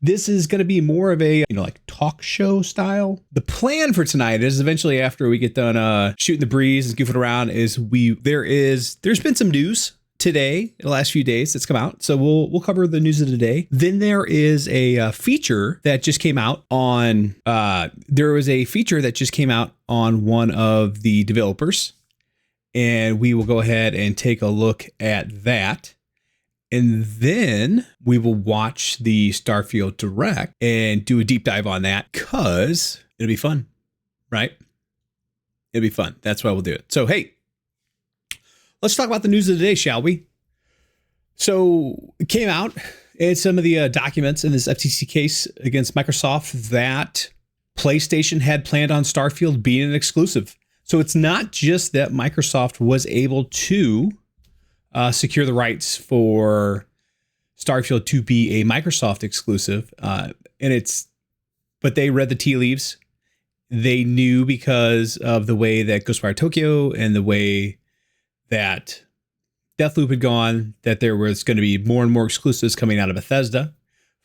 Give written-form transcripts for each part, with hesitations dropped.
This is going to be more of a, like talk show style. The plan for tonight is eventually after we get done shooting the breeze and goofing around is there's been some news today, in the last few days that's come out. So we'll cover the news of the day. Then there is a feature that just came out on, one of the developers, and we will go ahead and take a look at that. And then we will watch the Starfield Direct and do a deep dive on that because it'll be fun, right? It'll be fun. That's why we'll do it. So, hey, let's talk about the news of the day, shall we? So it came out in some of the documents in this FTC case against Microsoft that PlayStation had planned on Starfield being an exclusive. So it's not just that Microsoft was able to secure the rights for Starfield to be a Microsoft exclusive. But they read the tea leaves. They knew because of the way that Ghostwire Tokyo and the way that Deathloop had gone, that there was going to be more and more exclusives coming out of Bethesda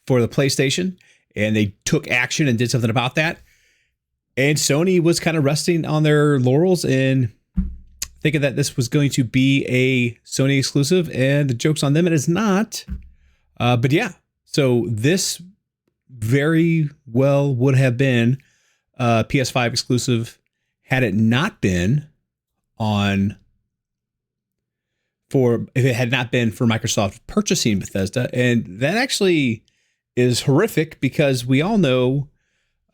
for the PlayStation. And they took action and did something about that. And Sony was kind of resting on their laurels and thinking that this was going to be a Sony exclusive, and the joke's on them. It is not. But yeah, so this very well would have been a PS5 exclusive had it not been if it had not been for Microsoft purchasing Bethesda. And that actually is horrific because we all know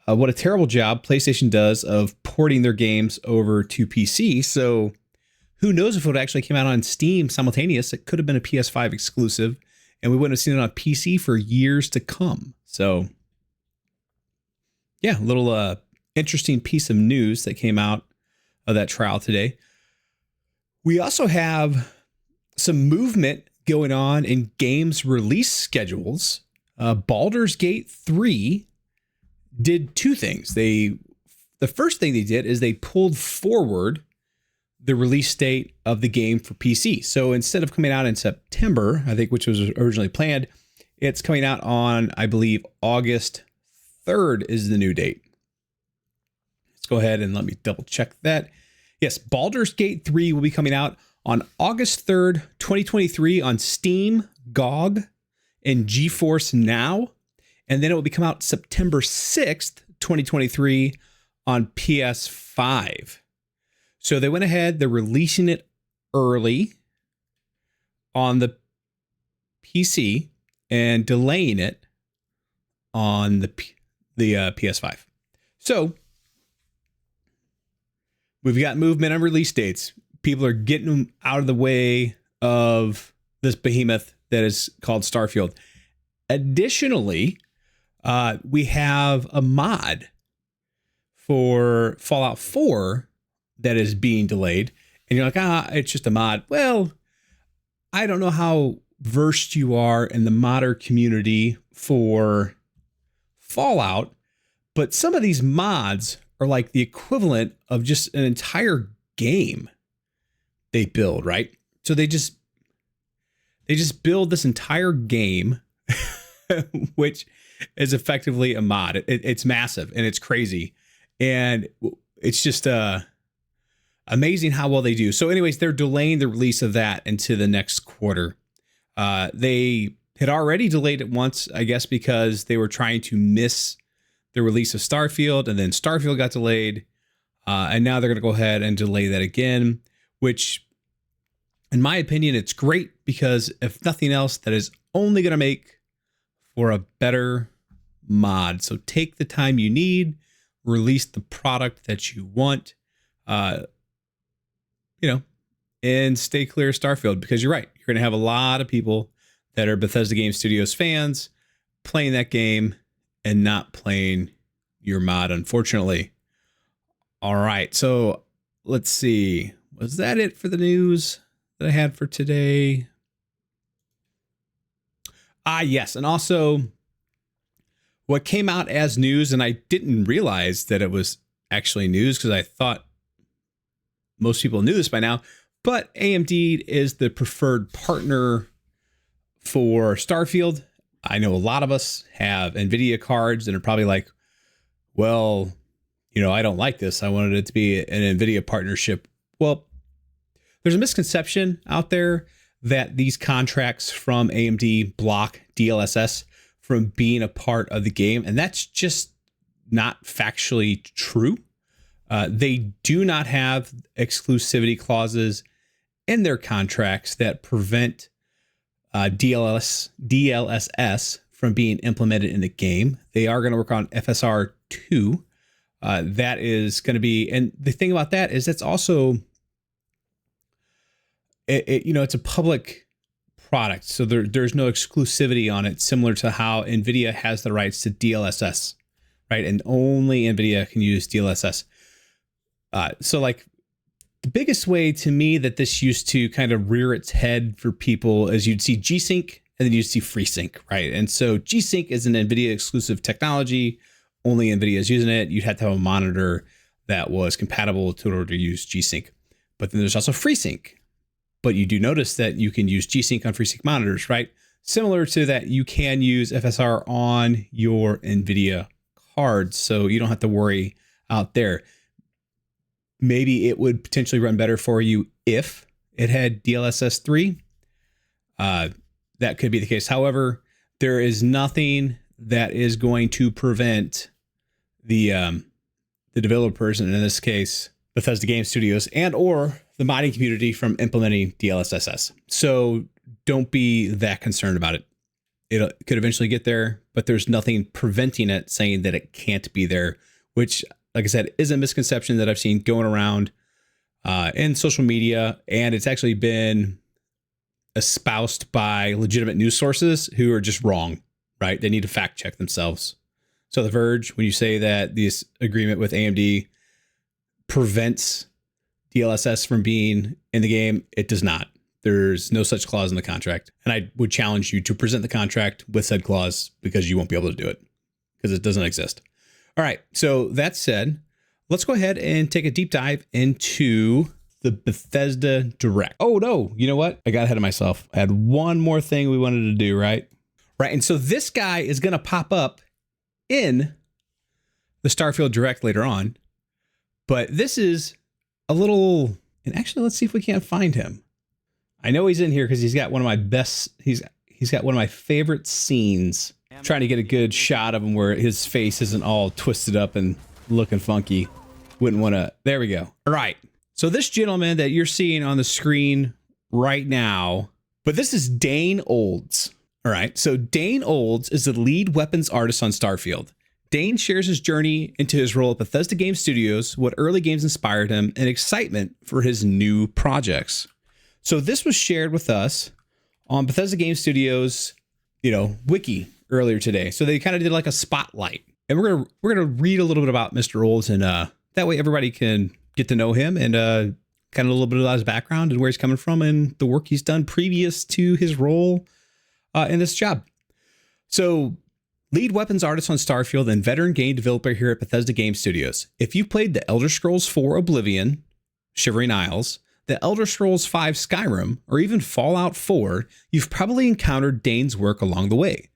what a terrible job PlayStation does of porting their games over to PC. So who knows if it actually came out on Steam simultaneous? It could have been a PS5 exclusive, and we wouldn't have seen it on PC for years to come. So, yeah, a little interesting piece of news that came out of that trial today. We also have some movement going on in games release schedules. Baldur's Gate 3 did two things. The first thing they did is they pulled forward the release date of the game for PC. So instead of coming out in September, I think, which was originally planned, it's coming out on, I believe, August 3rd is the new date. Let's go ahead and let me double check that. Yes, Baldur's Gate 3 will be coming out on August 3rd, 2023 on Steam, GOG, and GeForce Now. And then it will be come out September 6th, 2023 on PS5. So they went ahead, they're releasing it early on the PC and delaying it on the PS5. So we've got movement on release dates. People are getting them out of the way of this behemoth that is called Starfield. Additionally, we have a mod for Fallout 4 that is being delayed. And you're like, it's just a mod. Well, I don't know how versed you are in the modder community for Fallout, but some of these mods are like the equivalent of just an entire game they build, right? So they just build this entire game, which is effectively a mod. It's massive and it's crazy. And it's just amazing how well they do. So anyways, they're delaying the release of that into the next quarter. They had already delayed it once, I guess, because they were trying to miss the release of Starfield, and then Starfield got delayed. And now they're going to go ahead and delay that again, which in my opinion, it's great because if nothing else, that is only going to make for a better mod. So take the time you need, release the product that you want, and stay clear of Starfield, because you're right. You're going to have a lot of people that are Bethesda Game Studios fans playing that game and not playing your mod, unfortunately. All right. So let's see. Was that it for the news that I had for today? Yes. And also what came out as news, and I didn't realize that it was actually news because I thought most people knew this by now, but AMD is the preferred partner for Starfield. I know a lot of us have NVIDIA cards and are probably like, well, I don't like this. I wanted it to be an NVIDIA partnership. Well, there's a misconception out there that these contracts from AMD block DLSS from being a part of the game. And that's just not factually true. They do not have exclusivity clauses in their contracts that prevent DLSS from being implemented in the game. They are going to work on FSR 2. That is going to be, and the thing about that is that's also, it's a public product, so there's no exclusivity on it, similar to how NVIDIA has the rights to DLSS, right? And only NVIDIA can use DLSS. So like the biggest way to me that this used to kind of rear its head for people is you'd see G-Sync and then you'd see FreeSync, right? And so G-Sync is an NVIDIA exclusive technology. Only NVIDIA is using it. You'd have to have a monitor that was compatible in order to use G-Sync. But then there's also FreeSync. But you do notice that you can use G-Sync on FreeSync monitors, right? Similar to that, you can use FSR on your NVIDIA cards, so you don't have to worry out there. Maybe it would potentially run better for you if it had DLSS 3. That could be the case. However, there is nothing that is going to prevent the developers, and in this case, Bethesda Game Studios and or the modding community from implementing DLSS. So don't be that concerned about it. It could eventually get there, but there's nothing preventing it, saying that it can't be there, which, like I said, is a misconception that I've seen going around in social media. And it's actually been espoused by legitimate news sources who are just wrong, right? They need to fact check themselves. So The Verge, when you say that this agreement with AMD prevents DLSS from being in the game, it does not. There's no such clause in the contract. And I would challenge you to present the contract with said clause, because you won't be able to do it because it doesn't exist. All right. So that said, let's go ahead and take a deep dive into the Bethesda Direct. Oh, no. You know what? I got ahead of myself. I had one more thing we wanted to do, right? Right. And so this guy is going to pop up in the Starfield Direct later on. But this is a little, and actually, let's see if we can't find him. I know he's in here because he's got one of my best, he's got one of my favorite scenes. I'm trying to get a good shot of him where his face isn't all twisted up and looking funky. Wouldn't want to, there we go. All right. So this gentleman that you're seeing on the screen right now, but this is Dane Olds. All right. So Dane Olds is the lead weapons artist on Starfield. Dane shares his journey into his role at Bethesda Game Studios, what early games inspired him, and excitement for his new projects. So this was shared with us on Bethesda Game Studios, wiki earlier today. So they kind of did like a spotlight, and we're gonna read a little bit about Mr. Olds, and that way everybody can get to know him and kind of a little bit about his background and where he's coming from and the work he's done previous to his role in this job. So, lead weapons artist on Starfield and veteran game developer here at Bethesda Game Studios. If you played the Elder Scrolls 4 Oblivion, Shivering Isles, the Elder Scrolls 5 Skyrim, or even Fallout 4, you've probably encountered Dane's work along the way.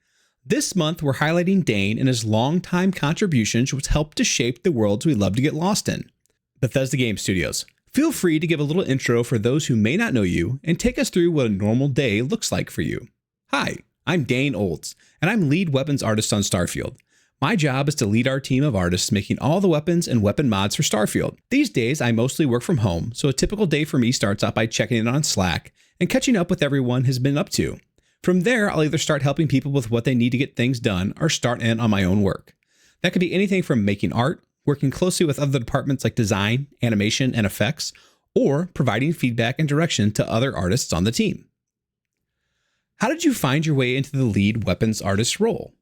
This month, we're highlighting Dane and his longtime contributions, which helped to shape the worlds we love to get lost in. Bethesda Game Studios. Feel free to give a little intro for those who may not know you and take us through what a normal day looks like for you. Hi, I'm Dane Olds, and I'm lead weapons artist on Starfield. My job is to lead our team of artists making all the weapons and weapon mods for Starfield. These days, I mostly work from home, so a typical day for me starts out by checking in on Slack and catching up with everyone has been up to. From there, I'll either start helping people with what they need to get things done or start in on my own work. That could be anything from making art, working closely with other departments like design, animation, and effects, or providing feedback and direction to other artists on the team. How did you find your way into the lead weapons artist role?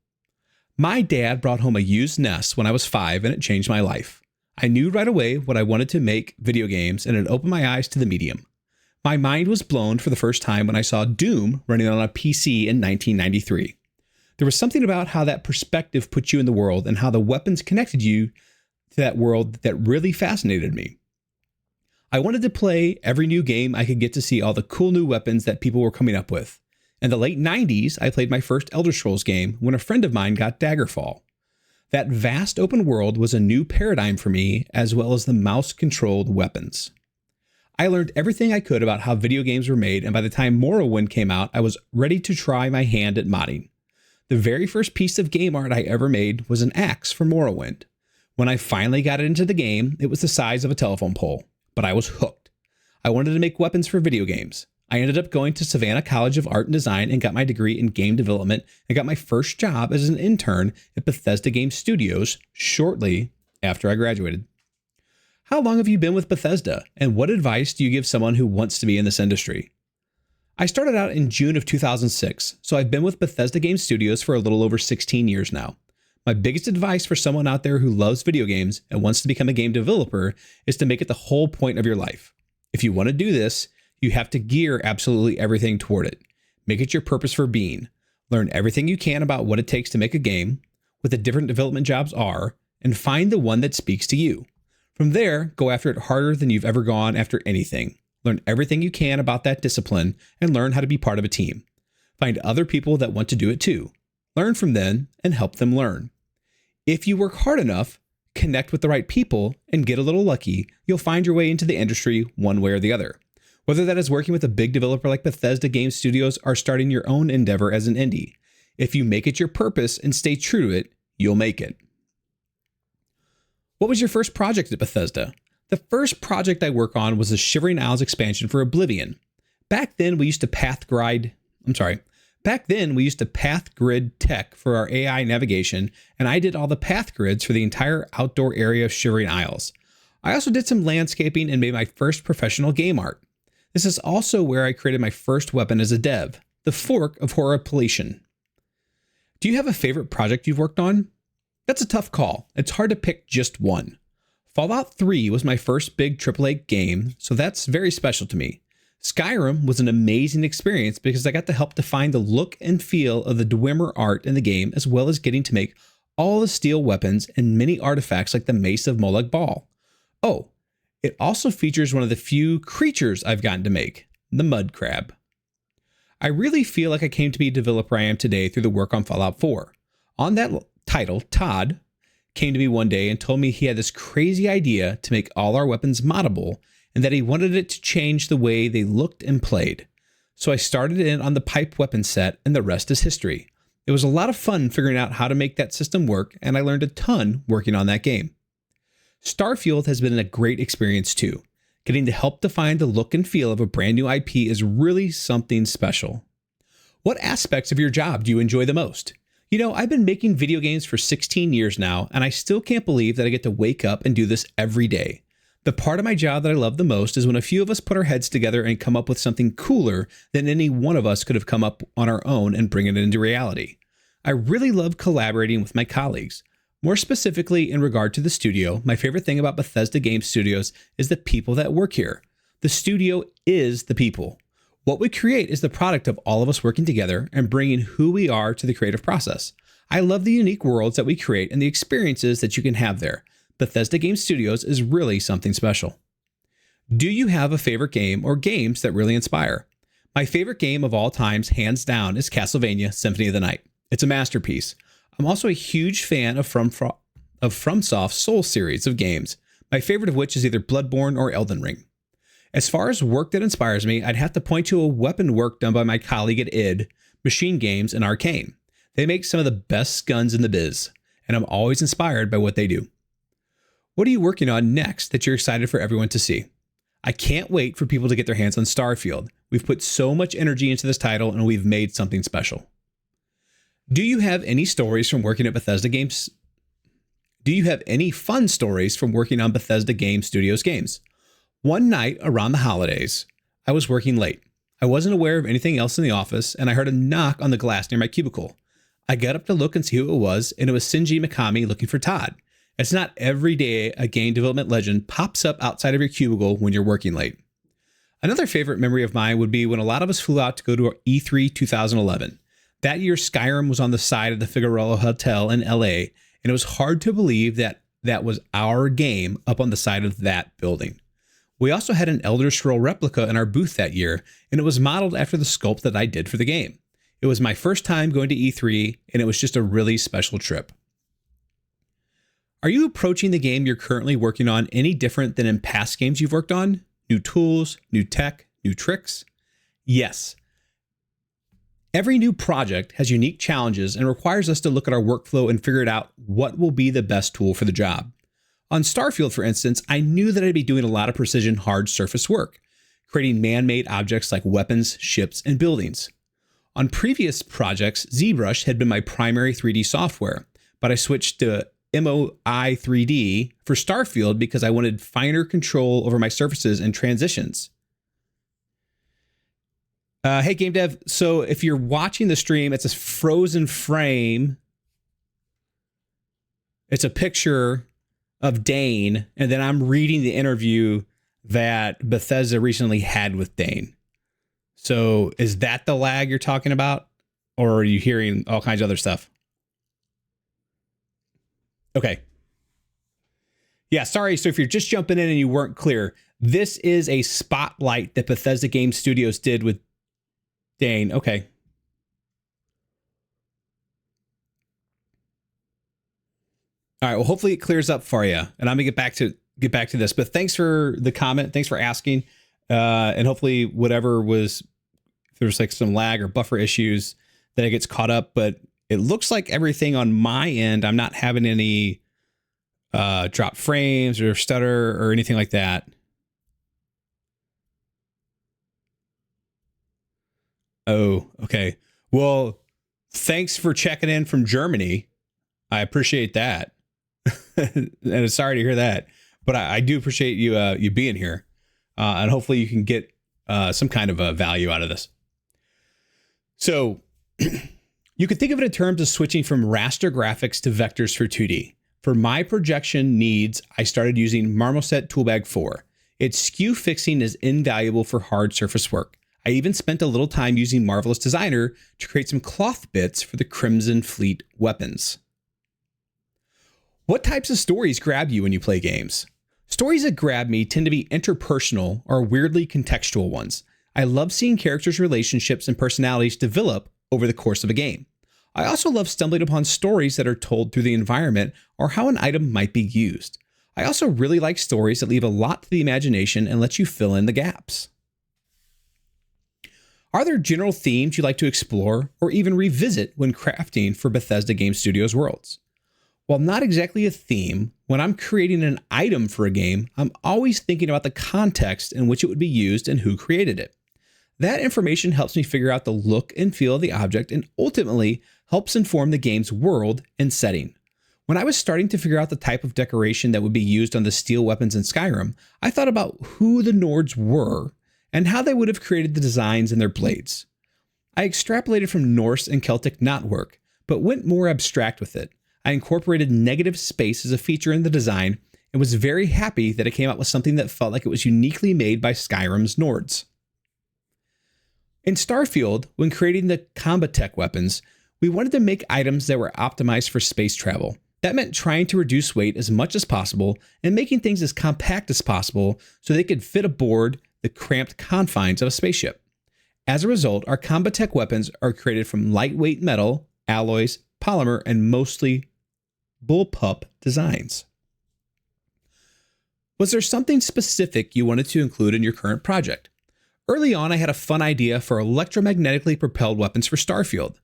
My dad brought home a used NES when I was 5, and it changed my life. I knew right away what I wanted to make video games, and it opened my eyes to the medium. My mind was blown for the first time when I saw Doom running on a PC in 1993. There was something about how that perspective put you in the world and how the weapons connected you to that world that really fascinated me. I wanted to play every new game I could get to see all the cool new weapons that people were coming up with. In the late 90s, I played my first Elder Scrolls game when a friend of mine got Daggerfall. That vast open world was a new paradigm for me, as well as the mouse-controlled weapons. I learned everything I could about how video games were made, and by the time Morrowind came out, I was ready to try my hand at modding. The very first piece of game art I ever made was an axe for Morrowind. When I finally got it into the game, it was the size of a telephone pole, but I was hooked. I wanted to make weapons for video games. I ended up going to Savannah College of Art and Design and got my degree in game development and got my first job as an intern at Bethesda Game Studios shortly after I graduated. How long have you been with Bethesda, and what advice do you give someone who wants to be in this industry? I started out in June of 2006, so I've been with Bethesda Game Studios for a little over 16 years now. My biggest advice for someone out there who loves video games and wants to become a game developer is to make it the whole point of your life. If you want to do this, you have to gear absolutely everything toward it. Make it your purpose for being. Learn everything you can about what it takes to make a game, what the different development jobs are, and find the one that speaks to you. From there, go after it harder than you've ever gone after anything. Learn everything you can about that discipline and learn how to be part of a team. Find other people that want to do it too. Learn from them and help them learn. If you work hard enough, connect with the right people, and get a little lucky, you'll find your way into the industry one way or the other. Whether that is working with a big developer like Bethesda Game Studios or starting your own endeavor as an indie. If you make it your purpose and stay true to it, you'll make it. What was your first project at Bethesda? The first project I worked on was the Shivering Isles expansion for Oblivion. Back then we used to path grid tech for our AI navigation, and I did all the path grids for the entire outdoor area of Shivering Isles. I also did some landscaping and made my first professional game art. This is also where I created my first weapon as a dev, the Fork of Horripilation. Do you have a favorite project you've worked on? That's a tough call. It's hard to pick just one. Fallout 3 was my first big AAA game, so that's very special to me. Skyrim was an amazing experience because I got to help define the look and feel of the Dwemer art in the game, as well as getting to make all the steel weapons and many artifacts like the Mace of Molag Bal. Oh, it also features one of the few creatures I've gotten to make, the mud crab. I really feel like I came to be a developer I am today through the work on Fallout 4. On that title, Todd came to me one day and told me he had this crazy idea to make all our weapons moddable and that he wanted it to change the way they looked and played. So I started in on the pipe weapon set, and the rest is history. It was a lot of fun figuring out how to make that system work, and I learned a ton working on that game. Starfield has been a great experience too. Getting to help define the look and feel of a brand new IP is really something special. What aspects of your job do you enjoy the most? You know, I've been making video games for 16 years now, and I still can't believe that I get to wake up and do this every day. The part of my job that I love the most is when a few of us put our heads together and come up with something cooler than any one of us could have come up on our own and bring it into reality. I really love collaborating with my colleagues. More specifically, in regard to the studio, my favorite thing about Bethesda Game Studios is the people that work here. The studio is the people. What we create is the product of all of us working together and bringing who we are to the creative process. I love the unique worlds that we create and the experiences that you can have there. Bethesda Game Studios is really something special. Do you have a favorite game or games that really inspire? My favorite game of all times, hands down, is Castlevania Symphony of the Night. It's a masterpiece. I'm also a huge fan of FromSoft's Soul series of games, my favorite of which is either Bloodborne or Elden Ring. As far as work that inspires me, I'd have to point to a weapon work done by my colleague at id, Machine Games and Arcane. They make some of the best guns in the biz, and I'm always inspired by what they do. What are you working on next that you're excited for everyone to see? I can't wait for people to get their hands on Starfield. We've put so much energy into this title and we've made something special. Do you have any stories from working at Bethesda Games? Do you have any fun stories from working on Bethesda Game Studios games? One night around the holidays, I was working late. I wasn't aware of anything else in the office, and I heard a knock on the glass near my cubicle. I got up to look and see who it was, and it was Shinji Mikami looking for Todd. It's not every day a game development legend pops up outside of your cubicle when you're working late. Another favorite memory of mine would be when a lot of us flew out to go to E3 2011. That year, Skyrim was on the side of the Figueroa Hotel in LA, and it was hard to believe that that was our game up on the side of that building. We also had an Elder Scroll replica in our booth that year, and it was modeled after the sculpt that I did for the game. It was my first time going to E3, and it was just a really special trip. Are you approaching the game you're currently working on any different than in past games you've worked on? New tools, new tech, new tricks? Yes. Every new project has unique challenges and requires us to look at our workflow and figure it out what will be the best tool for the job. On Starfield, for instance, I knew that I'd be doing a lot of precision hard surface work, creating man-made objects like weapons, ships, and buildings. On previous projects, ZBrush had been my primary 3D software, but I switched to MOI 3D for Starfield because I wanted finer control over my surfaces and transitions. Hey, Game Dev. So if you're watching the stream, it's a frozen frame. It's a picture of Dane, and then I'm reading the interview that Bethesda recently had with Dane. So is that the lag you're talking about? Or are you hearing all kinds of other stuff? Okay. Yeah, sorry. So if you're just jumping in and you weren't clear, this is a spotlight that Bethesda Game Studios did with Dane. Okay. All right. Well, hopefully it clears up for you, and I'm gonna get back to this. But thanks for the comment. Thanks for asking. And hopefully whatever was, if there was like some lag or buffer issues, that it gets caught up. But it looks like everything on my end, I'm not having any drop frames or stutter or anything like that. Oh, okay. Well, thanks for checking in from Germany. I appreciate that. And sorry to hear that, but I do appreciate you being here. And hopefully you can get some kind of a value out of this. So you could think of it in terms of switching from raster graphics to vectors for 2D. For my projection needs, I started using Marmoset Toolbag 4. Its skew fixing is invaluable for hard surface work. I even spent a little time using Marvelous Designer to create some cloth bits for the Crimson Fleet weapons. What types of stories grab you when you play games? Stories that grab me tend to be interpersonal or weirdly contextual ones. I love seeing characters' relationships and personalities develop over the course of a game. I also love stumbling upon stories that are told through the environment or how an item might be used. I also really like stories that leave a lot to the imagination and let you fill in the gaps. Are there general themes you like to explore or even revisit when crafting for Bethesda Game Studios worlds? While not exactly a theme, when I'm creating an item for a game, I'm always thinking about the context in which it would be used and who created it. That information helps me figure out the look and feel of the object and ultimately helps inform the game's world and setting. When I was starting to figure out the type of decoration that would be used on the steel weapons in Skyrim, I thought about who the Nords were and how they would have created the designs in their blades. I extrapolated from Norse and Celtic knotwork, but went more abstract with it. I incorporated negative space as a feature in the design and was very happy that it came out with something that felt like it was uniquely made by Skyrim's Nords. In Starfield, when creating the combat tech weapons, we wanted to make items that were optimized for space travel. That meant trying to reduce weight as much as possible and making things as compact as possible so they could fit aboard the cramped confines of a spaceship. As a result, our combat tech weapons are created from lightweight metal, alloys, polymer, and mostly bullpup designs. Was there something specific you wanted to include in your current project? Early on, I had a fun idea for electromagnetically propelled weapons for Starfield.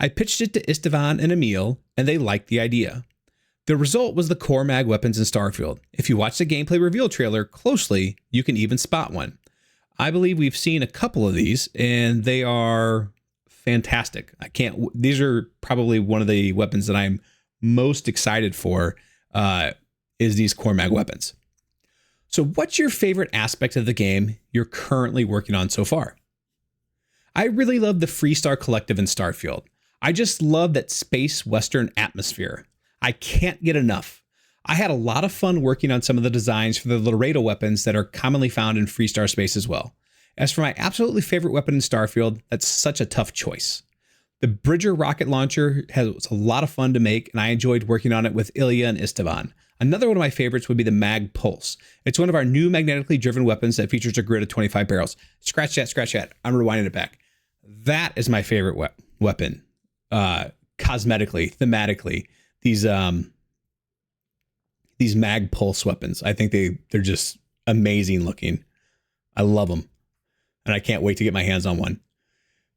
I pitched it to Istvan and Emil, and they liked the idea. The result was the core mag weapons in Starfield. If you watch the gameplay reveal trailer closely, you can even spot one. I believe we've seen a couple of these, and they are fantastic. These are probably one of the weapons that I'm most excited for, is these core mag weapons. So what's your favorite aspect of the game you're currently working on so far? I really love the Freestar Collective in Starfield. I just love that space western atmosphere. I can't get enough. I had a lot of fun working on some of the designs for the Laredo weapons that are commonly found in Freestar space as well. As for my absolutely favorite weapon in Starfield, that's such a tough choice. The Bridger rocket launcher was a lot of fun to make, and I enjoyed working on it with Ilya and Istvan. Another one of my favorites would be the Mag Pulse. It's one of our new magnetically driven weapons that features a grid of 25 barrels. Scratch that. I'm rewinding it back. That is my favorite weapon. weapon, cosmetically, thematically. These mag pulse weapons. I think they're just amazing looking. I love them, and I can't wait to get my hands on one.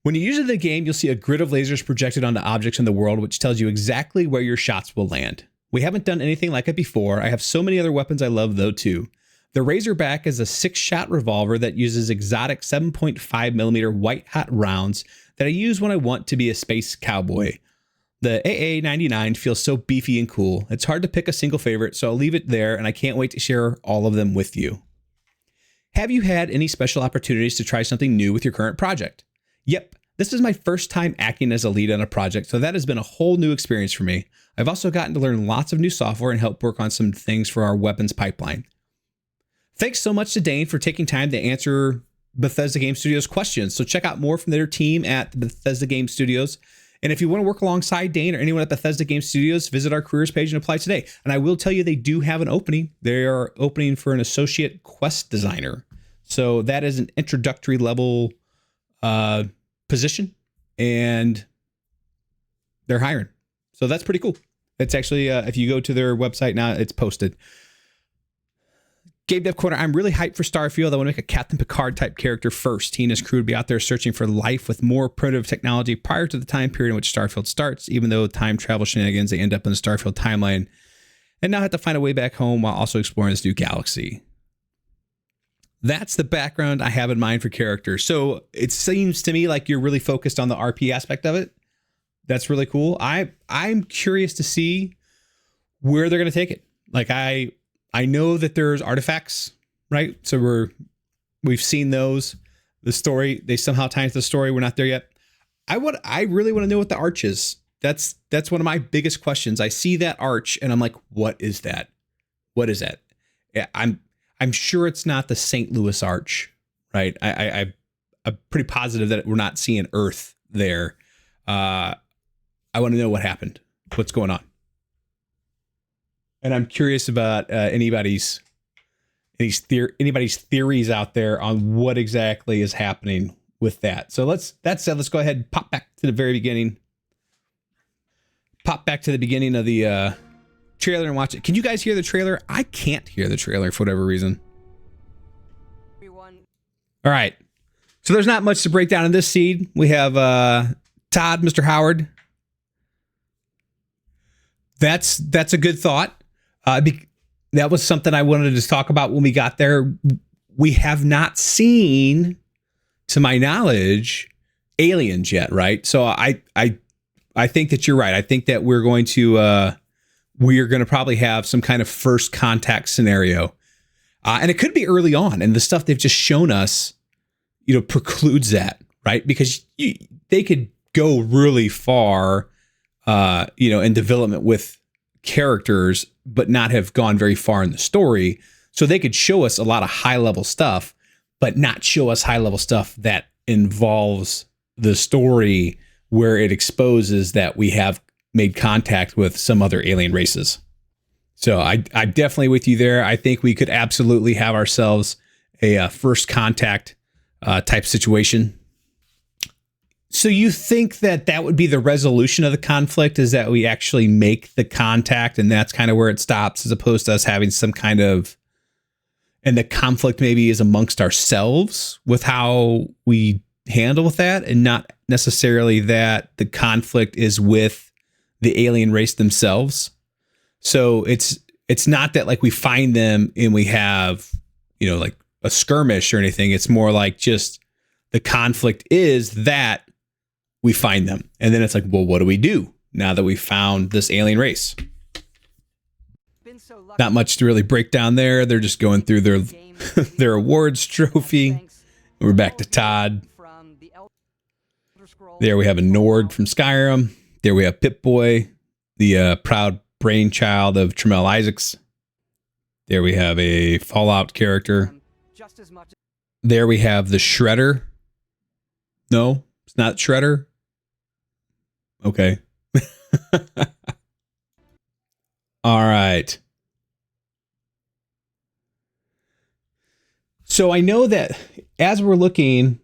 When you use it in the game, you'll see a grid of lasers projected onto objects in the world, which tells you exactly where your shots will land. We haven't done anything like it before. I have so many other weapons I love though too. The Razorback is a 6-shot revolver that uses exotic 7.5mm white hot rounds that I use when I want to be a space cowboy. The AA-99 feels so beefy and cool. It's hard to pick a single favorite, so I'll leave it there, and I can't wait to share all of them with you. Have you had any special opportunities to try something new with your current project? Yep, this is my first time acting as a lead on a project, so that has been a whole new experience for me. I've also gotten to learn lots of new software and help work on some things for our weapons pipeline. Thanks so much to Dane for taking time to answer Bethesda Game Studios questions. So check out more from their team at Bethesda Game Studios. And if you want to work alongside Dane or anyone at Bethesda Game Studios, visit our careers page and apply today. And I will tell you, they do have an opening. They are opening for an associate quest designer. So that is an introductory level position, and they're hiring. So that's pretty cool. It's actually, if you go to their website now, it's posted. Game Dev Corner, I'm really hyped for Starfield. I want to make a Captain Picard type character first. He and his crew would be out there searching for life with more primitive technology prior to the time period in which Starfield starts, even though time travel shenanigans, they end up in the Starfield timeline and now have to find a way back home while also exploring this new galaxy. That's the background I have in mind for characters. So it seems to me like you're really focused on the RP aspect of it. That's really cool. I'm curious to see where they're going to take it. Like I know that there's artifacts, right? So we've seen those. The story, they somehow tie into the story. We're not there yet. I really want to know what the arch is. That's one of my biggest questions. I see that arch and I'm like, what is that? What is that? Yeah, I'm sure it's not the St. Louis arch, right? I'm pretty positive that we're not seeing Earth there. I want to know what happened. What's going on? And I'm curious about anybody's theories out there on what exactly is happening with that. So that said, let's go ahead and pop back to the very beginning. Pop back to the beginning of the trailer and watch it. Can you guys hear the trailer? I can't hear the trailer for whatever reason. All right. So there's not much to break down in this seed. We have Todd, Mr. Howard. That's a good thought. That was something I wanted to talk about when we got there. We have not seen, to my knowledge, aliens yet, right? So I think that you're right. I think that we're going to probably have some kind of first contact scenario, and it could be early on. And the stuff they've just shown us, precludes that, right? Because they could go really far, in development with characters, but not have gone very far in the story. So they could show us a lot of high level stuff, but not show us high level stuff that involves the story where it exposes that we have made contact with some other alien races. So I'm definitely with you there. I think we could absolutely have ourselves a first contact type situation. So you think that would be the resolution of the conflict, is that we actually make the contact and that's kind of where it stops, as opposed to us having some kind of, and the conflict maybe is amongst ourselves with how we handle with that, and not necessarily that the conflict is with the alien race themselves. So it's not that like we find them and we have, like a skirmish or anything. It's more like just the conflict is that we find them. And then it's like, well, what do we do now that we found this alien race? Not much to really break down there. They're just going through their awards trophy. We're back to Todd. There we have a Nord from Skyrim. There we have Pip-Boy, the proud brainchild of Tramiel Isaacs. There we have a Fallout character. There we have the Shredder. No, it's not Shredder. Okay. All right. So I know that as we're looking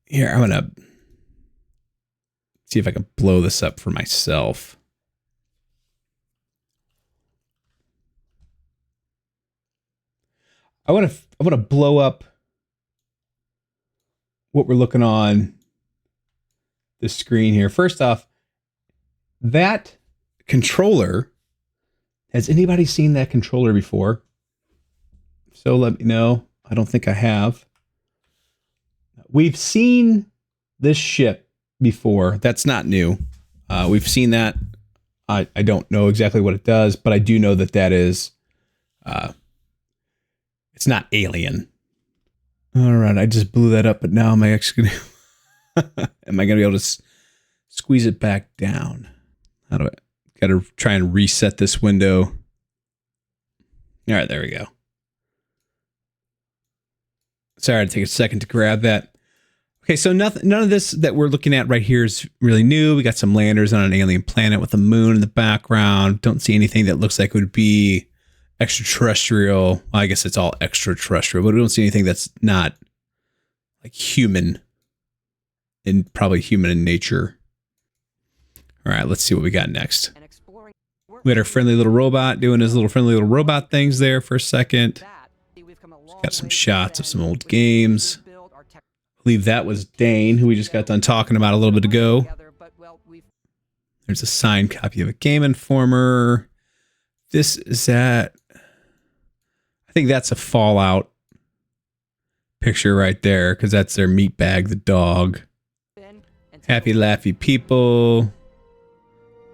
here, I'm going to See if I can blow this up for myself. I want to blow up what we're looking on the screen here. First off, that controller, has anybody seen that controller before? So let me know. I don't think I have. We've seen this ship before. That's not new. We've seen that. I don't know exactly what it does, but I do know that is, it's not alien. All right, I just blew that up, but now am I actually gonna, am I gonna be able to squeeze it back down? How do I, gotta try and reset this window. All right, there we go. Sorry to take a second to grab that. Okay, so none of this that we're looking at right here is really new. We got some landers on an alien planet with a moon in the background. Don't see anything that looks like it would be extraterrestrial. Well, I guess it's all extraterrestrial, but we don't see anything that's not like human and probably human in nature. All right, let's see what we got next. We had our friendly little robot doing his little friendly little robot things there for a second. Got some shots of some old games. I believe that was Dane, who we just got done talking about a little bit ago. There's a signed copy of a Game Informer. This is that. I think that's a Fallout picture right there, because that's their meat bag, the dog. Happy, laughy people.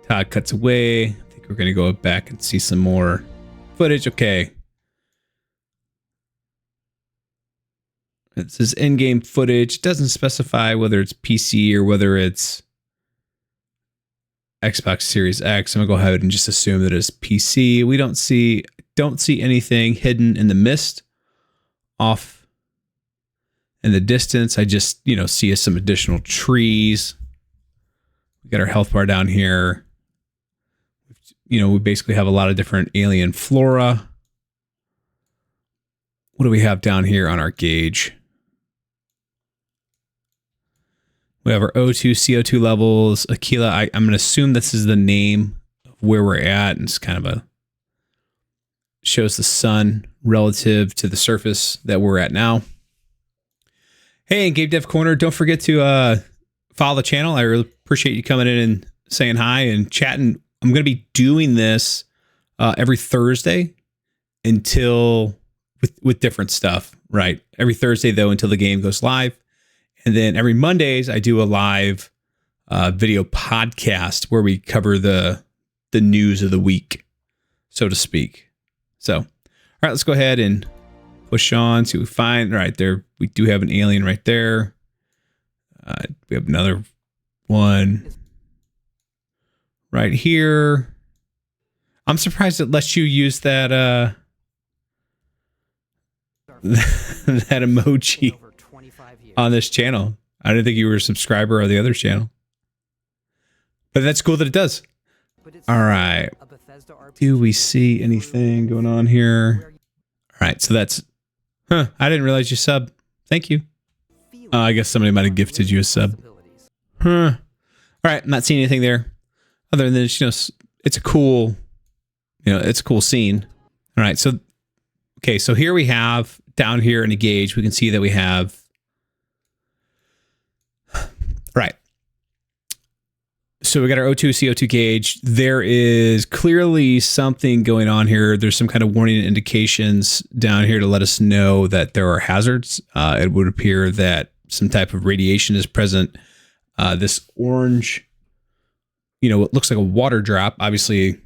Todd cuts away. I think we're going to go back and see some more footage. Okay. This is in-game footage. It doesn't specify whether it's PC or whether it's Xbox Series X. I'm gonna go ahead and just assume that it's PC. We don't see anything hidden in the mist off in the distance. I just, see some additional trees. We got our health bar down here. We basically have a lot of different alien flora. What do we have down here on our gauge? We have our O2, CO2 levels. Aquila, I'm going to assume this is the name of where we're at. And it's kind of shows the sun relative to the surface that we're at now. Hey, in Game Dev Corner, don't forget to follow the channel. I really appreciate you coming in and saying hi and chatting. I'm going to be doing this every Thursday until with different stuff, right? Every Thursday, though, until the game goes live. And then every Mondays, I do a live video podcast where we cover the news of the week, so to speak. So, all right, let's go ahead and push on, see what we find. All right, there, we do have an alien right there. We have another one right here. I'm surprised it lets you use that that emoji on this channel. I didn't think you were a subscriber of the other channel, but that's cool that it does. All right, do we see anything going on here? All right, so that's I didn't realize you subbed. Thank you. I guess somebody might have gifted you a sub. All right, I'm not seeing anything there other than it's a cool it's a cool scene. All right, so okay, so here we have down here in the gauge, we can see that we have right. So we got our O2, CO2 gauge. There is clearly something going on here. There's some kind of warning indications down here to let us know that there are hazards. It would appear that some type of radiation is present. This orange, it looks like a water drop. Obviously,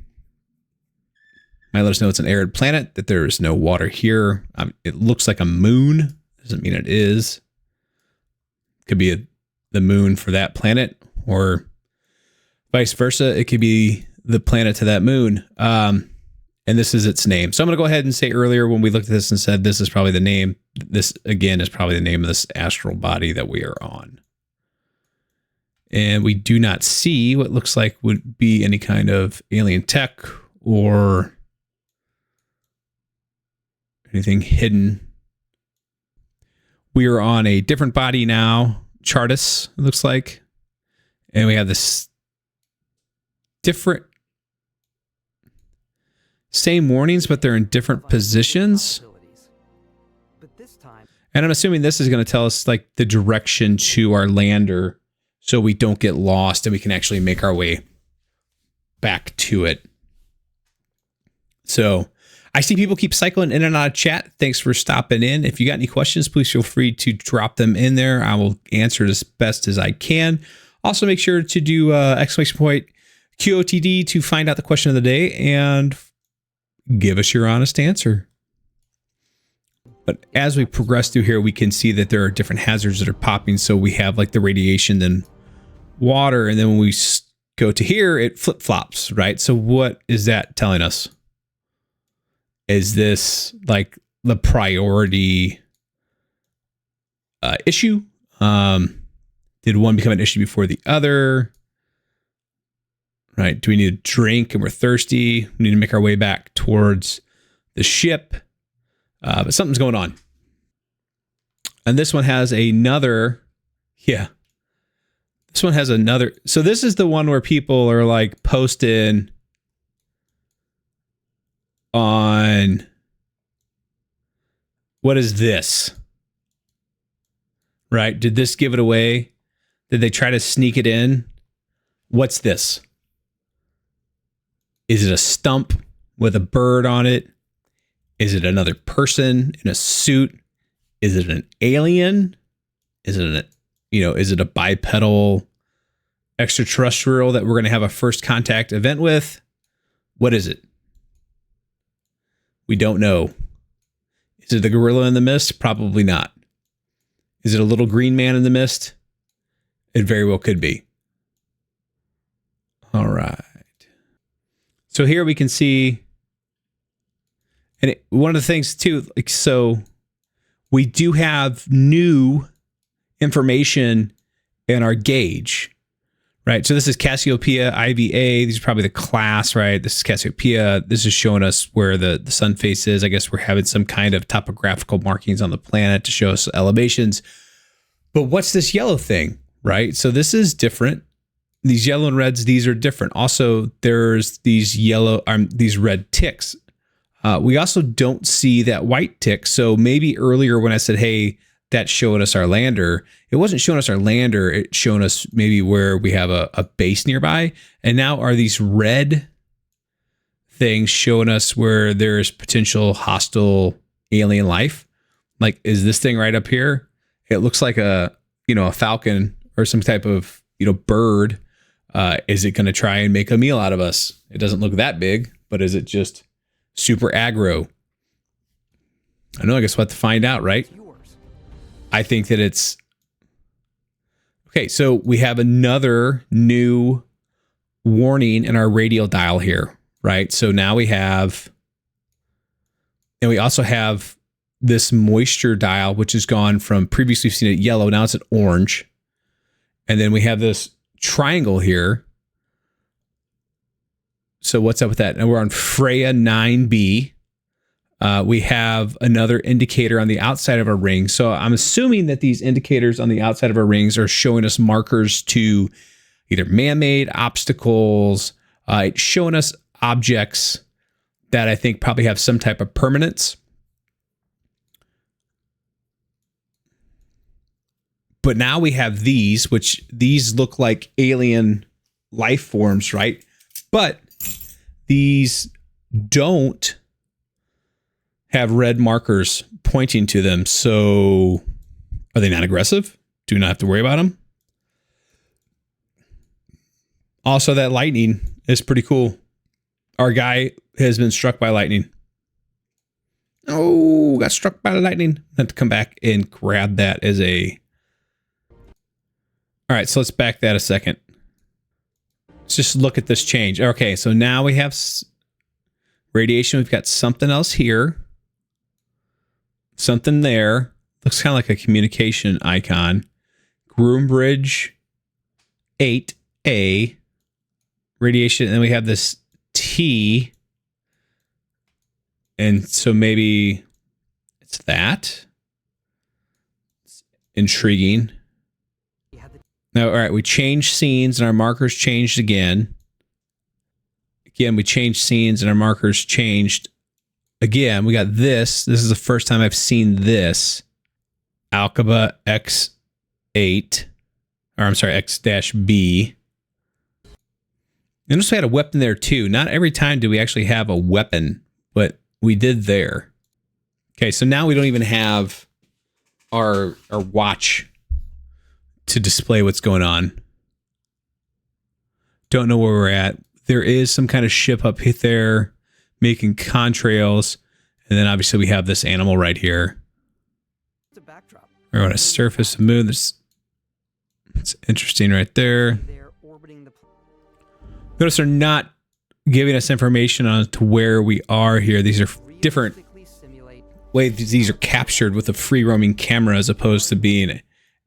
might let us know it's an arid planet, that there is no water here. It looks like a moon. Doesn't mean it is. Could be the moon for that planet, or vice versa. It could be the planet to that moon. And this is its name. So I'm going to go ahead and say earlier when we looked at this and said this is probably the name. This, again, is probably the name of this astral body that we are on. And we do not see what looks like would be any kind of alien tech or anything hidden. We are on a different body now, Chartis, it looks like. And we have this different, same warnings, but they're in different positions. And I'm assuming this is going to tell us like the direction to our lander so we don't get lost and we can actually make our way back to it. So I see people keep cycling in and out of chat. Thanks for stopping in. If you got any questions, please feel free to drop them in there. I will answer it as best as I can. Also, make sure to do exclamation point QOTD to find out the question of the day and give us your honest answer. But as we progress through here, we can see that there are different hazards that are popping. So we have like the radiation, then water, and then when we go to here, it flip-flops, right? So what is that telling us? Is this like the priority issue? Did one become an issue before the other? Right? Do we need a drink and we're thirsty? We need to make our way back towards the ship. But something's going on. And this one has another, this one has another. So this is the one where people are like posting on, what is this? Right? Did this give it away? Did they try to sneak it in? What's this? Is it a stump with a bird on it? Is it another person in a suit? Is it an alien? Is it a bipedal extraterrestrial that we're going to have a first contact event with? What is it? We don't know. Is it the gorilla in the mist? Probably not. Is it a little green man in the mist? It very well could be. All right. So here we can see, and one of the things too, like, so we do have new information in our gauge, right? So this is Cassiopeia IVA. These are probably the class, right? This is Cassiopeia. This is showing us where the sun face is. I guess we're having some kind of topographical markings on the planet to show us elevations. But what's this yellow thing, right? So this is different. These yellow and reds, these are different. Also, there's these these red ticks. We also don't see that white tick. So maybe earlier when I said, hey, that's showing us our lander, it wasn't showing us our lander. It's showing us maybe where we have a base nearby. And now are these red things showing us where there's potential hostile alien life? Like, is this thing right up here? It looks like a falcon or some type of, bird. Is it going to try and make a meal out of us? It doesn't look that big, but is it just super aggro? I know, I guess we'll have to find out, right? I think that it's... Okay, so we have another new warning in our radial dial here, right? So now we have... And we also have this moisture dial, which has gone from previously we've seen it yellow, now it's an orange. And then we have this triangle here. So what's up with that? And we're on Freya 9B. We have another indicator on the outside of our ring. So I'm assuming that these indicators on the outside of our rings are showing us markers to either man-made obstacles. It's showing us objects that I think probably have some type of permanence. But now we have these, which these look like alien life forms, right? But these don't have red markers pointing to them. So are they not aggressive? Do we not have to worry about them? Also, that lightning is pretty cool. Our guy has been struck by lightning. Oh, got struck by lightning. I have to come back and grab that as a... All right, so let's back that a second. Let's just look at this change. Okay, so now we have radiation. We've got something else here. Something there. Looks kind of like a communication icon. Groombridge 8A. Radiation. And then we have this T. And so maybe it's that. It's intriguing. Now, all right, we changed scenes and our markers changed again. Again, we changed scenes and our markers changed again. We got this. This is the first time I've seen this. Alcaba X8. Or I'm sorry, X-B. Notice we had a weapon there too. Not every time do we actually have a weapon, but we did there. Okay, so now we don't even have our watch to display what's going on. Don't know where we're at. There is some kind of ship up there making contrails. And then obviously we have this animal right here. It's a backdrop. We're on a surface of the moon. It's interesting right there. Notice they're not giving us information on to where we are here. These are different ways these are captured with a free roaming camera as opposed to being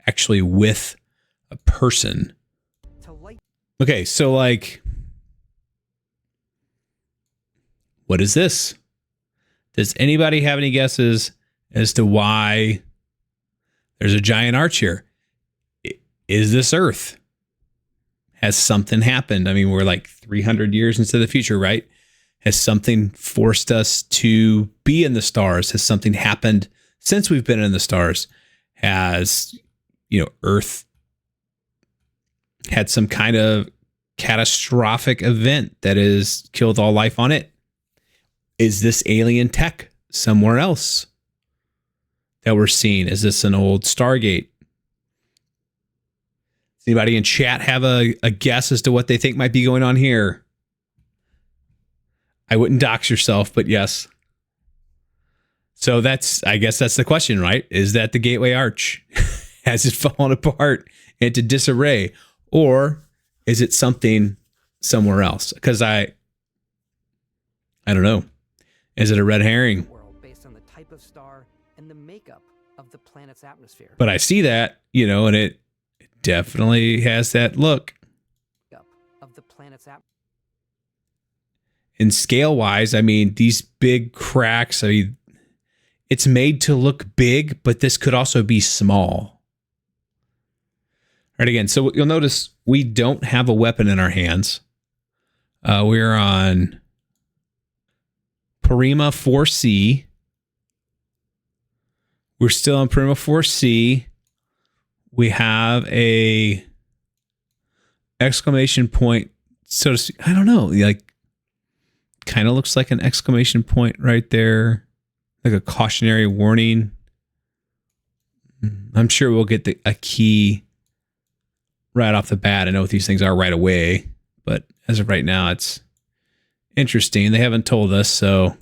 actually with a person. Okay, so like, what is this? Does anybody have any guesses as to why there's a giant arch here? Is this Earth? Has something happened? I mean, we're like 300 years into the future, right? Has something forced us to be in the stars? Has something happened since we've been in the stars? Has, you know, Earth had some kind of catastrophic event that has killed all life on it? Is this alien tech somewhere else that we're seeing? Is this an old Stargate? Does anybody in chat have a guess as to what they think might be going on here? I wouldn't dox yourself, but yes. So I guess that's the question, right? Is that the Gateway Arch? Has it fallen apart into disarray? Or is it something somewhere else? Because I don't know. Is it a red herring? Based on the type of star and the makeup of the planet's atmosphere. But I see that, you know, and it definitely has that look. Of the planet's in scale wise, I mean, these big cracks, I mean, it's made to look big, but this could also be small. All right, again, so you'll notice we don't have a weapon in our hands. We're on Prima 4C. We're still on Prima 4C. We have a exclamation point, so to speak. I don't know, like, kind of looks like an exclamation point right there, like a cautionary warning. I'm sure we'll get a key right off the bat. I know what these things are right away, but as of right now, it's interesting. They haven't told us, so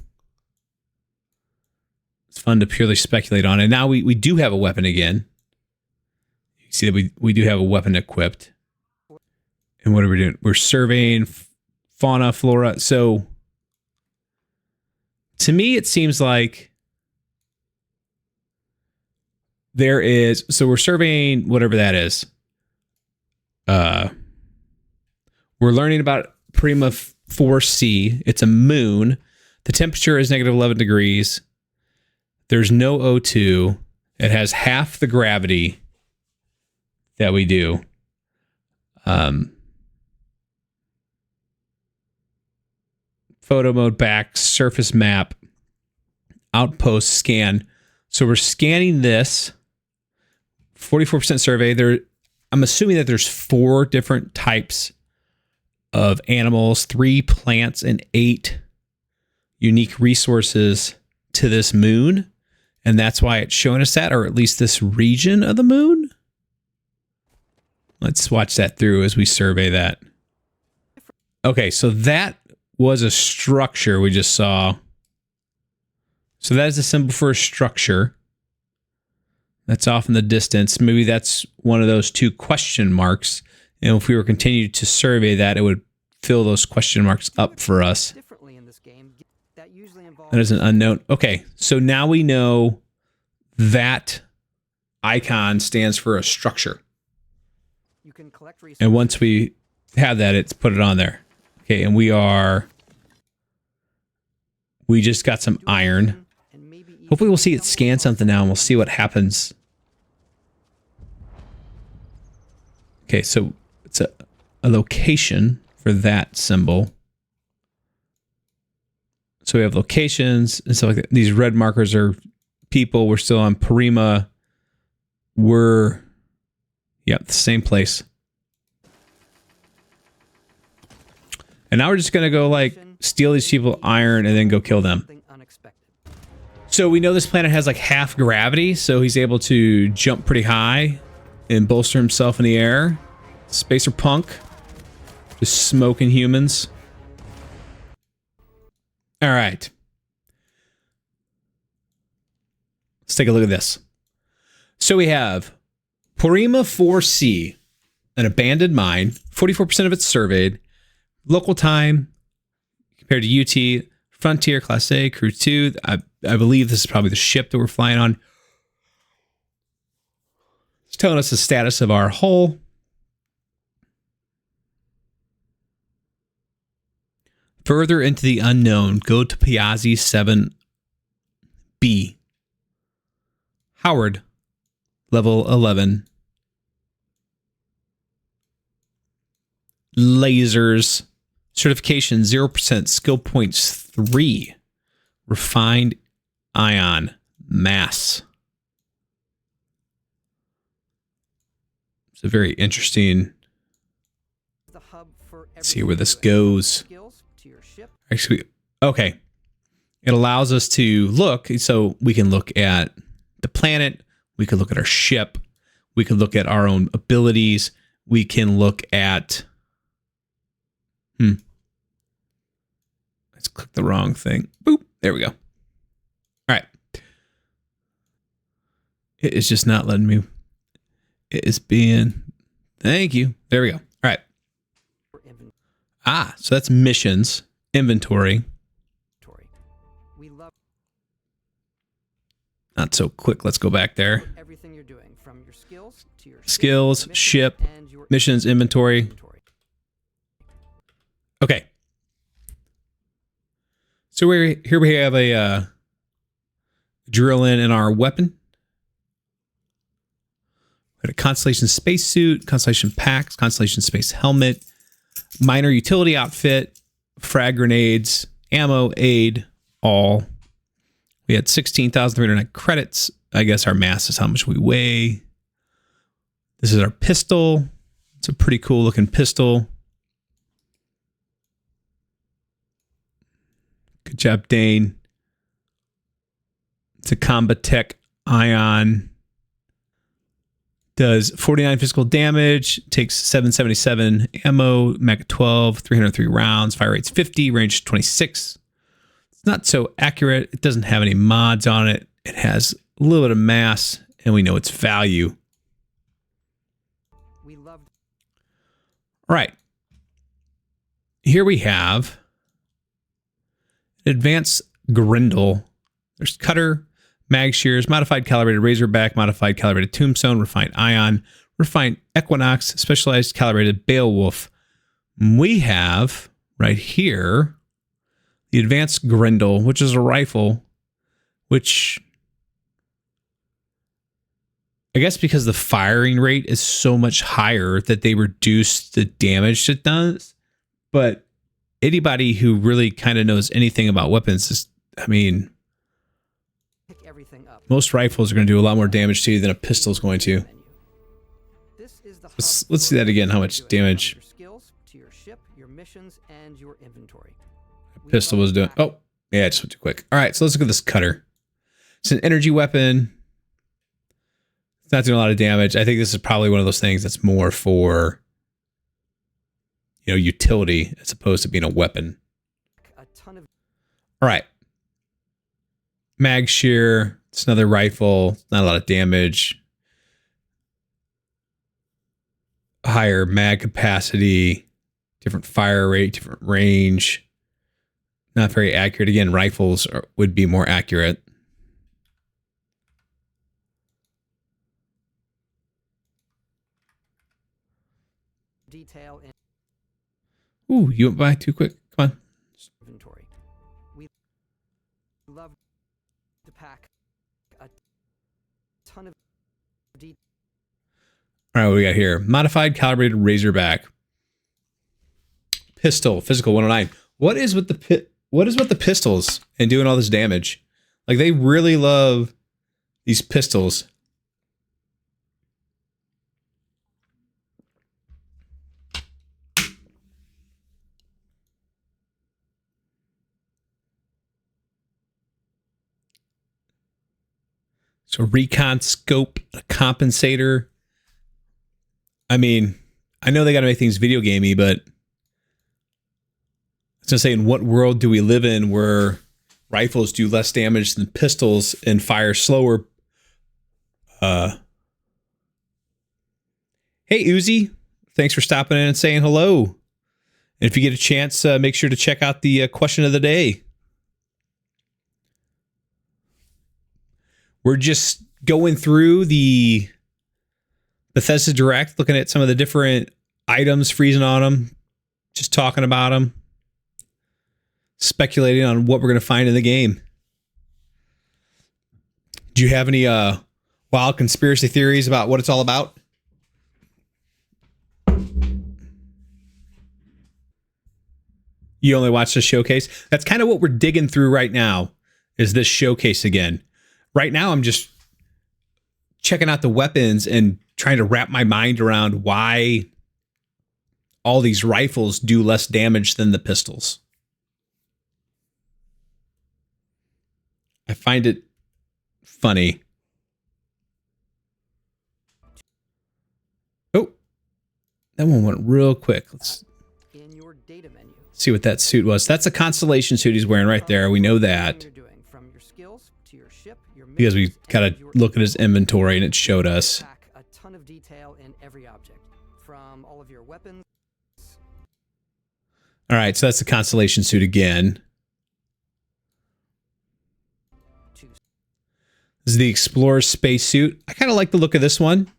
it's fun to purely speculate on it. Now we do have a weapon again. You see that we do have a weapon equipped. And what are we doing? We're surveying fauna, flora. So to me, it seems like there is, so we're surveying whatever that is. We're learning about Prima 4C. It's a moon. The temperature is negative 11 degrees. There's no O2. It has half the gravity that we do. Photo mode back, surface map, outpost scan. So we're scanning this. 44% survey. I'm assuming that there's 4 different types of animals, 3 plants, and 8 unique resources to this moon. And that's why it's showing us that, or at least this region of the moon. Let's watch that through as we survey that. Okay, so that was a structure we just saw. So that is a symbol for a structure. That's off in the distance. Maybe that's one of those 2 question marks. And if we were continued to survey that, it would fill those question marks up for us. That is an unknown. Okay, so now we know that icon stands for a structure. And once we have that, it's put it on there. Okay, and we just got some iron. Hopefully we'll see it scan something now and we'll see what happens. Okay, so it's a location for that symbol. So we have locations and stuff like that. These red markers are people. We're still on Parima. We're, the same place. And now we're just going to go, like, steal these people, iron, and then go kill them. So we know this planet has, like, half gravity, so he's able to jump pretty high and bolster himself in the air. Spacer punk. Just smoking humans. All right. Let's take a look at this. So we have Porima 4C, an abandoned mine. 44% of it's surveyed. Local time compared to UT. Frontier Class A, Crew 2. I believe this is probably the ship that we're flying on. It's telling us the status of our hull. Further into the unknown, go to Piazzi 7B. Howard, level 11. Lasers. Certification 0%. Skill points 3. Refined ion. Mass. It's a very interesting. Let's see where this goes. Actually, okay. It allows us to look. So we can look at the planet. We can look at our ship. We can look at our own abilities. We can look at... Let's click the wrong thing. Boop. There we go. All right. It is just not letting me. It is being... Thank you. There we go. All right. Ah, so that's missions. Inventory. Not so quick. Let's go back there. Everything you're doing, from your skills to your skills, ship, missions, inventory. Okay. So here we have a drill in our weapon. We got a Constellation spacesuit, Constellation packs, Constellation space helmet, minor utility outfit, frag grenades, ammo, aid, all. We had 16,309 credits. I guess our mass is how much we weigh. This is our pistol. It's a pretty cool looking pistol. Good job, Dane. It's a Combat Tech Ion. Does 49 physical damage, takes 777 ammo, mag 12, 303 rounds, fire rate's 50, range 26. It's not so accurate. It doesn't have any mods on it. It has a little bit of mass, and we know its value. All right. Here we have advanced Grindle. There's cutter, mag shears, modified calibrated razorback, modified calibrated tombstone, refined ion, refined equinox, specialized calibrated Beowulf. We have right here the advanced Grindle, which is a rifle, which I guess because the firing rate is so much higher that they reduce the damage it does. But anybody who really kind of knows anything about weapons is, I mean, most rifles are going to do a lot more damage to you than a pistol is going to. Let's see that again. How much damage a pistol was doing. Oh, yeah, I just went too quick. All right, so let's look at this cutter. It's an energy weapon. It's not doing a lot of damage. I think this is probably one of those things that's more for, you know, utility as opposed to being a weapon. All right. Mag shear. It's another rifle. Not a lot of damage. Higher mag capacity. Different fire rate. Different range. Not very accurate. Again, rifles would be more accurate. Detail in. Ooh, you went by too quick. Come on. Inventory. We love to pack a ton of detail. All right, what we got here? Modified calibrated Razorback pistol, physical 109. What is with the pistols and doing all this damage? Like, they really love these pistols. So recon scope, a compensator. I mean, I know they got to make things video gamey, but I was gonna say, in what world do we live in where rifles do less damage than pistols and fire slower? Hey Uzi, thanks for stopping in and saying hello. And if you get a chance, make sure to check out the question of the day. We're just going through the Bethesda Direct, looking at some of the different items, freezing on them, just talking about them, speculating on what we're going to find in the game. Do you have any wild conspiracy theories about what it's all about? You only watch the showcase? That's kind of what we're digging through right now, is this showcase again. Right now, I'm just checking out the weapons and trying to wrap my mind around why all these rifles do less damage than the pistols. I find it funny. Oh, that one went real quick. Let's in your data menu. see what that suit was. That's a Constellation suit he's wearing right there. We know that From your skills to your ship, your because we missions, got and to your look at his inventory and it showed us. pack a ton of detail in every object, from all of your weapons. All right, so that's the Constellation suit again. This is the Explorer spacesuit. I kind of like the look of this one.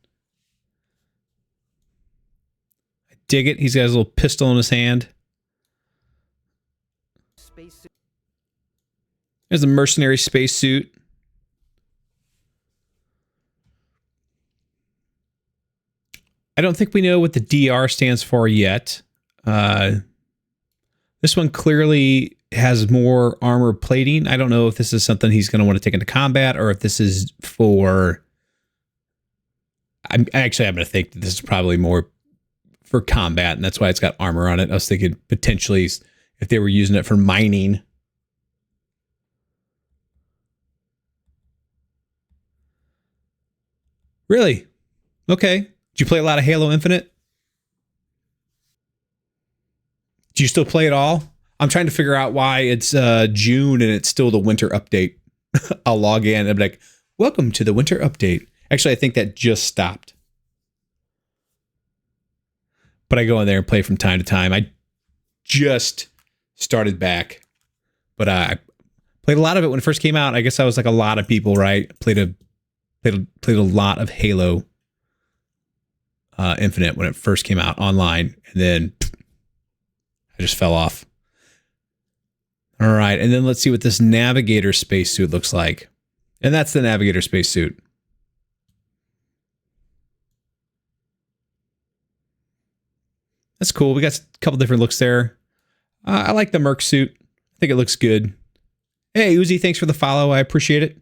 I dig it. He's got his little pistol in his hand. Spacesuit. There's a mercenary spacesuit. I don't think we know what the DR stands for yet. This one clearly has more armor plating. I don't know if this is something he's going to want to take into combat or if this is for... I'm going to think that this is probably more for combat, and that's why it's got armor on it. I was thinking potentially if they were using it for mining. Really? Okay. Did you play a lot of Halo Infinite? Do you still play it all? I'm trying to figure out why it's June and it's still the winter update. I'll log in and be like, welcome to the winter update. Actually, I think that just stopped. But I go in there and play from time to time. I just started back. But I played a lot of it when it first came out. I guess I was like a lot of people, right? Played a lot of Halo Infinite when it first came out online. And then I just fell off. All right, and then let's see what this Navigator spacesuit looks like. And that's the Navigator spacesuit. That's cool. We got a couple different looks there. I like the Merc suit. I think it looks good. Hey, Uzi, thanks for the follow. I appreciate it.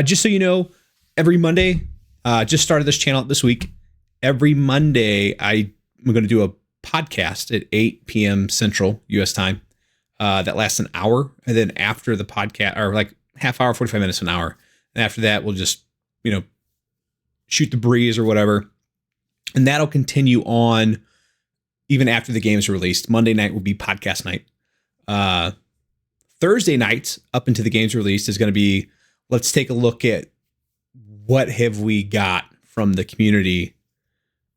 Just so you know, every Monday, just started this channel this week. Every Monday, I'm going to do a podcast at 8 p.m. Central U.S. time. That lasts an hour. And then after the podcast, or like half hour, 45 minutes, an hour. And after that, we'll just, shoot the breeze or whatever. And that'll continue on even after the game is released. Monday night will be podcast night. Thursday nights up into the game's released is going to be, let's take a look at what have we got from the community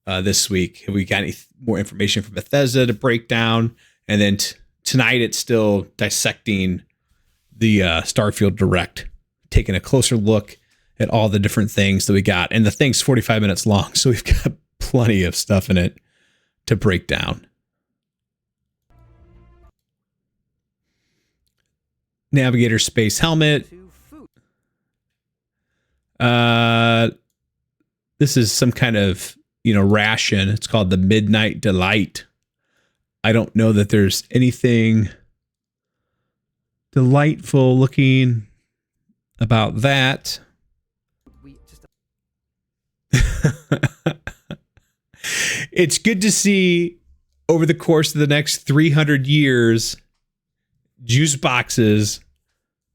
this week. Have we got any more information from Bethesda to break down? And then tonight it's still dissecting the Starfield Direct, taking a closer look at all the different things that we got. And the thing's 45 minutes long, so we've got plenty of stuff in it to break down. Navigator space helmet. This this is some kind of, ration. It's called the Midnight Delight. I don't know that there's anything delightful looking about that. It's good to see over the course of the next 300 years, juice boxes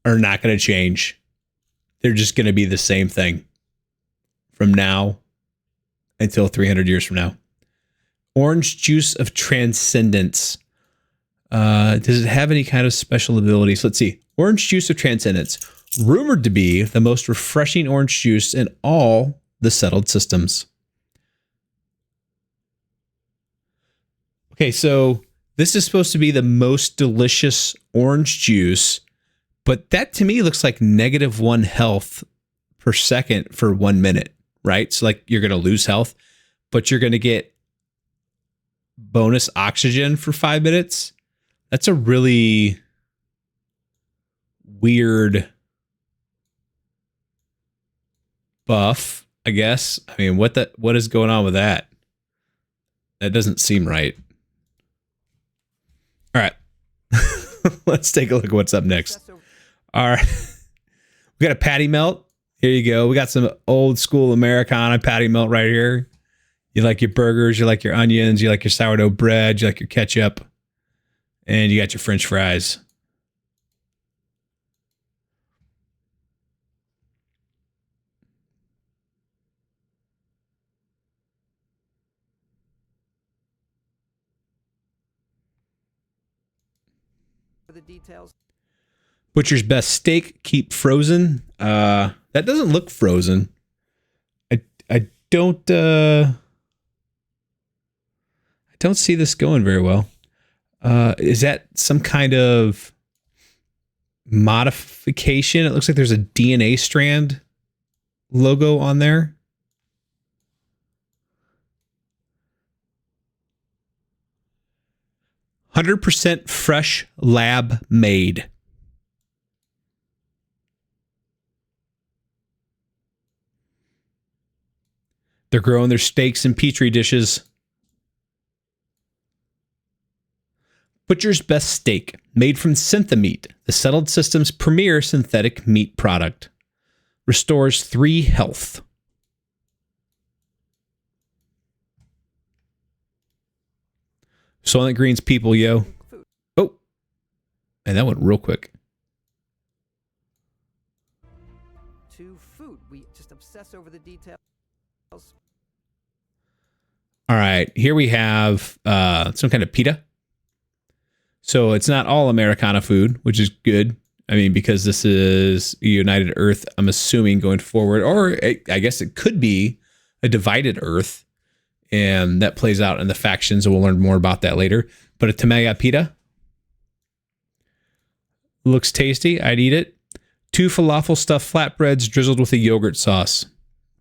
are not going to change. They're just going to be the same thing from now until 300 years from now. Orange juice of transcendence. Does it have any kind of special abilities? Let's see. Orange juice of transcendence. Rumored to be the most refreshing orange juice in all the settled systems. Okay, so this is supposed to be the most delicious orange juice, but that to me looks like -1 health per second for 1 minute, right? So like you're going to lose health, but you're going to get bonus oxygen for 5 minutes. That's a really weird buff, I guess. I mean, what is going on with that? That doesn't seem right. All right. Let's take a look at what's up next. All right. We got a patty melt. Here you go. We got some old school Americana patty melt right here. You like your burgers, you like your onions, you like your sourdough bread, you like your ketchup, and you got your French fries. For the details. Butcher's best steak, keep frozen. That doesn't look frozen. I don't see this going very well. Is that some kind of modification? It looks like there's a DNA strand logo on there. "100% fresh lab made." They're growing their steaks in petri dishes. Butcher's Best Steak, made from Synthameat, the settled system's premier synthetic meat product. Restores 3 health. Soylent Green's people, yo. Oh, and that went real quick. To food, we just obsess over the details. All right, here we have some kind of pita. So it's not all Americana food, which is good. I mean, because this is United Earth, I'm assuming going forward, or I guess it could be a divided Earth, and that plays out in the factions, and we'll learn more about that later. But a Tamaga pita looks tasty. I'd eat it. 2 falafel stuffed flatbreads drizzled with a yogurt sauce.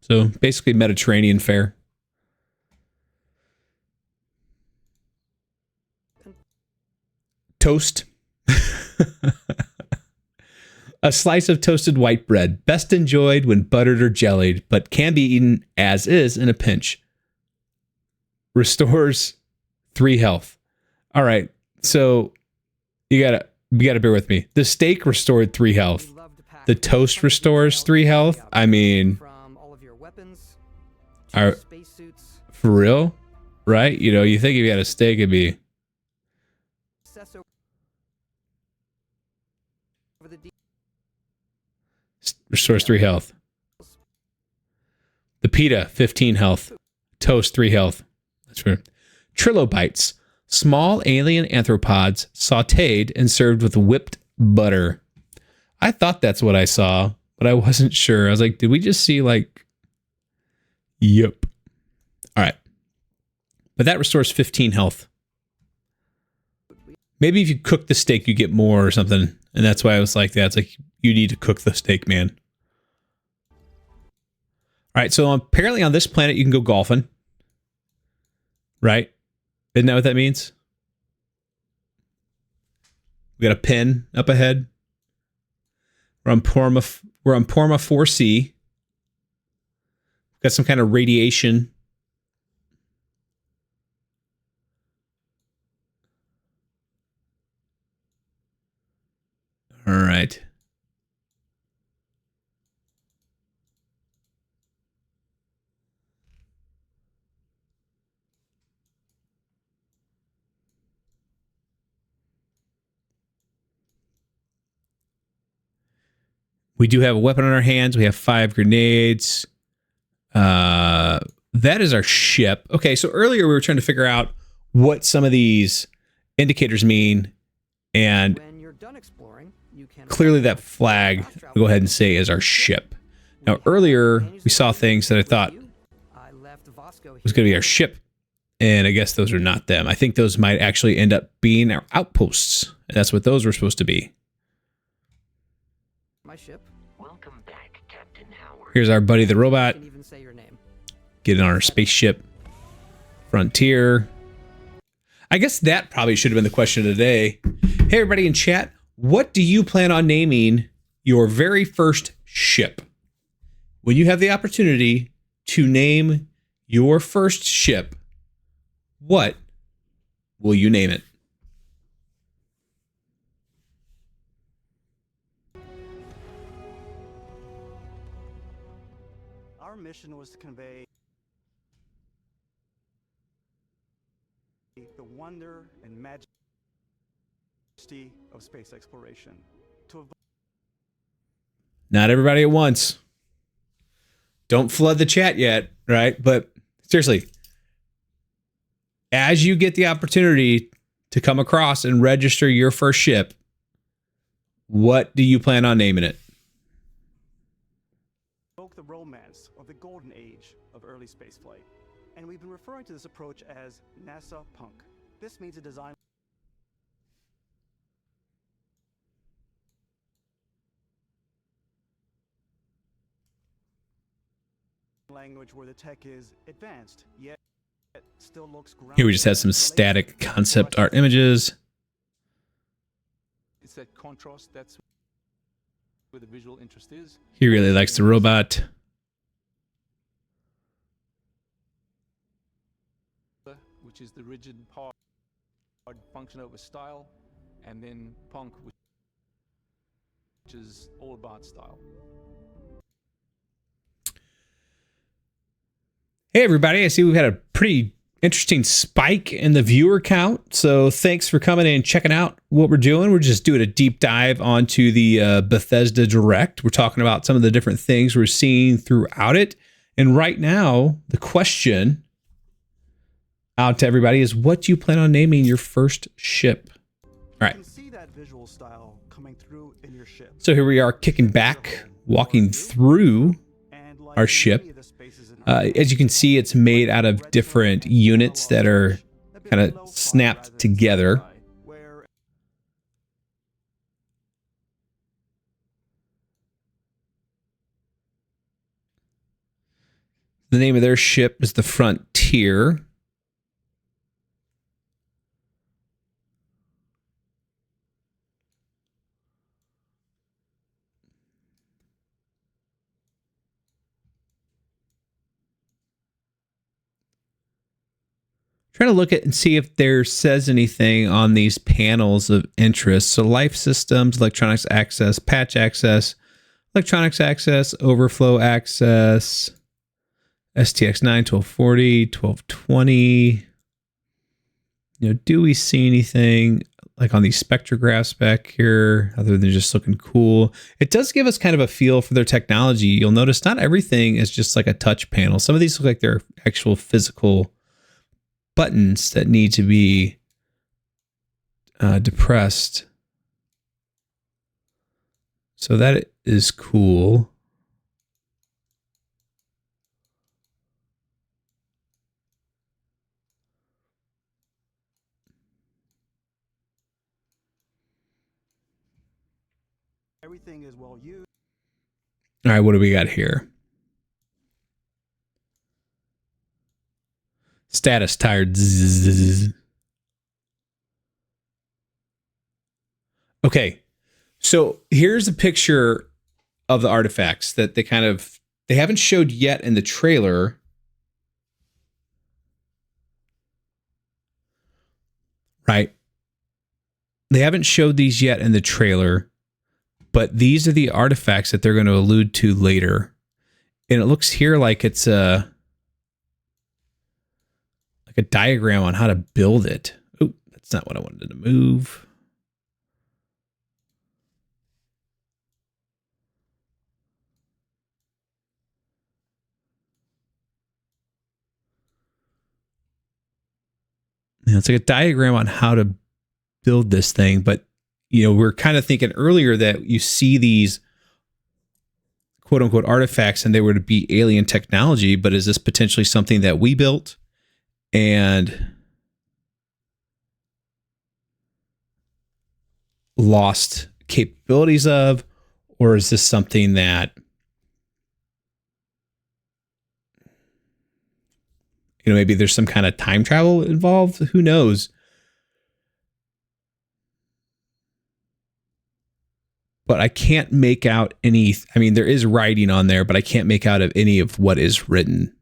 So basically Mediterranean fare. Toast. A slice of toasted white bread, best enjoyed when buttered or jellied, but can be eaten as is in a pinch. Restores 3 health. All right, so you gotta bear with me. The steak restored 3 health. The toast restores 3 health. I mean, are for real, right? You know, you think if you had a steak, it'd be. Restores 3 health. The pita, 15 health. Toast, 3 health. That's right. Trilobites, small alien arthropods sautéed and served with whipped butter. I thought that's what I saw, but I wasn't sure. I was like, did we just see like... Yep. All right. But that restores 15 health. Maybe if you cook the steak, you get more or something. And that's why I was like that. It's like, you need to cook the steak, man. All right, so apparently on this planet, you can go golfing. Right? Isn't that what that means? We got a pin up ahead. We're on Porma 4C. Got some kind of radiation. All right. We do have a weapon in our hands. We have 5 grenades. That is our ship. Okay, so earlier we were trying to figure out what some of these indicators mean, and When you're done exploring, you can clearly that flag, I'll go ahead and say, is our ship. Now, earlier we saw things that I thought was going to be our ship, and I guess those are not them. I think those might actually end up being our outposts. That's what those were supposed to be. My ship. Welcome back, Captain Howard. Here's our buddy the robot. You can even say your name. Get on our spaceship. Frontier. I guess that probably should have been the question of the day. Hey, everybody in chat, what do you plan on naming your very first ship? When you have the opportunity to name your first ship, what will you name it? Our mission was to convey the wonder and majesty of space exploration. Not everybody at once. Don't flood the chat yet, right? But seriously, as you get the opportunity to come across and register your first ship, what do you plan on naming it? The romance of the golden age of early spaceflight. And we've been referring to this approach as NASA Punk. This means a design language where the tech is advanced, yet still looks grounded. Here we just have some static concept art images. It's that contrast, that's where the visual interest is. He really likes the robot. Which is the rigid hard function over style, and then punk, which is all about style. Hey everybody, I see we've had a pretty interesting spike in the viewer count, so thanks for coming and checking out what we're doing. We're just doing a deep dive onto the Bethesda Direct. We're talking about some of the different things we're seeing throughout it, and right now the question out to everybody is, what do you plan on naming your first ship? All right. You can see that visual style coming through in your ship. So here we are kicking back, walking through our ship. As you can see, it's made out of different units that are kind of snapped together. The name of their ship is the Frontier. Trying to look at and see if there says anything on these panels of interest. So life systems, electronics access, patch access, electronics access, overflow access, STX 9, 1240, 1220. You know, do we see anything like on these spectrographs back here other than just looking cool? It does give us kind of a feel for their technology. You'll notice not everything is just like a touch panel. Some of these look like they're actual physical buttons that need to be depressed. So that is cool. Everything is well used. All right, what do we got here? Status tired. Zzz. Okay, so here's a picture of the artifacts that they kind of they haven't showed yet in the trailer. Right. They haven't showed these yet in the trailer, but these are the artifacts that they're going to allude to later. And it looks here like it's a diagram on how to build it. Oh, that's not what I wanted to move. Yeah, it's like a diagram on how to build this thing, but we're kind of thinking earlier that you see these quote unquote artifacts and they were to be alien technology, but is this potentially something that we built and lost capabilities of, or is this something that maybe there's some kind of time travel involved? Who knows? But I can't make out any. I mean, there is writing on there, but I can't make out of any of what is written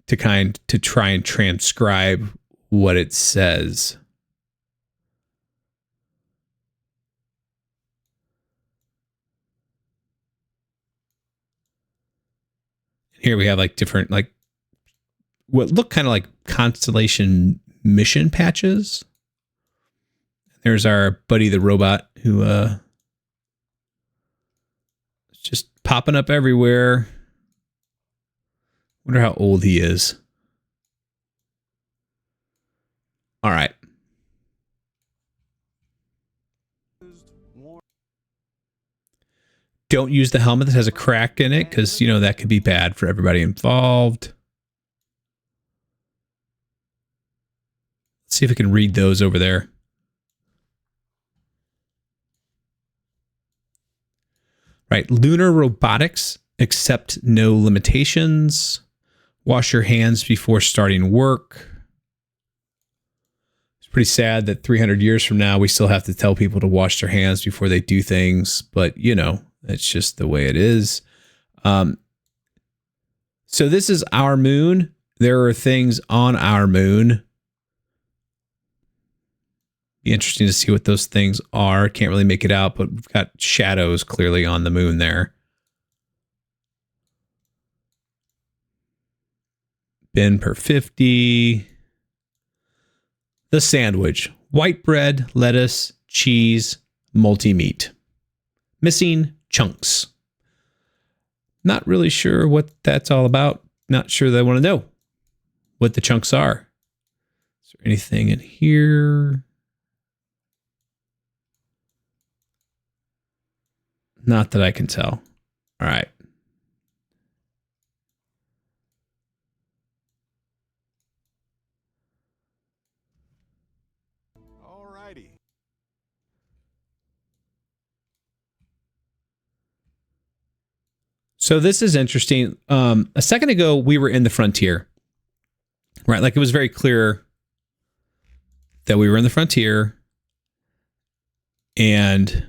to try and transcribe what it says. Here we have like different, like what look kind of like constellation mission patches. There's our buddy, the robot, who is just popping up everywhere. Wonder how old he is. All right. Don't use the helmet that has a crack in it because, that could be bad for everybody involved. Let's see if we can read those over there. Right. Lunar robotics accept no limitations. Wash your hands before starting work. It's pretty sad that 300 years from now, we still have to tell people to wash their hands before they do things. But, that's just the way it is. So this is our moon. There are things on our moon. Be interesting to see what those things are. Can't really make it out, but we've got shadows clearly on the moon there. Bin per 50. The sandwich. White bread, lettuce, cheese, multi-meat. Missing chunks. Not really sure what that's all about. Not sure that I want to know what the chunks are. Is there anything in here? Not that I can tell. All right. All righty. So this is interesting. A second ago, we were in the frontier, right? Like it was very clear that we were in the frontier, and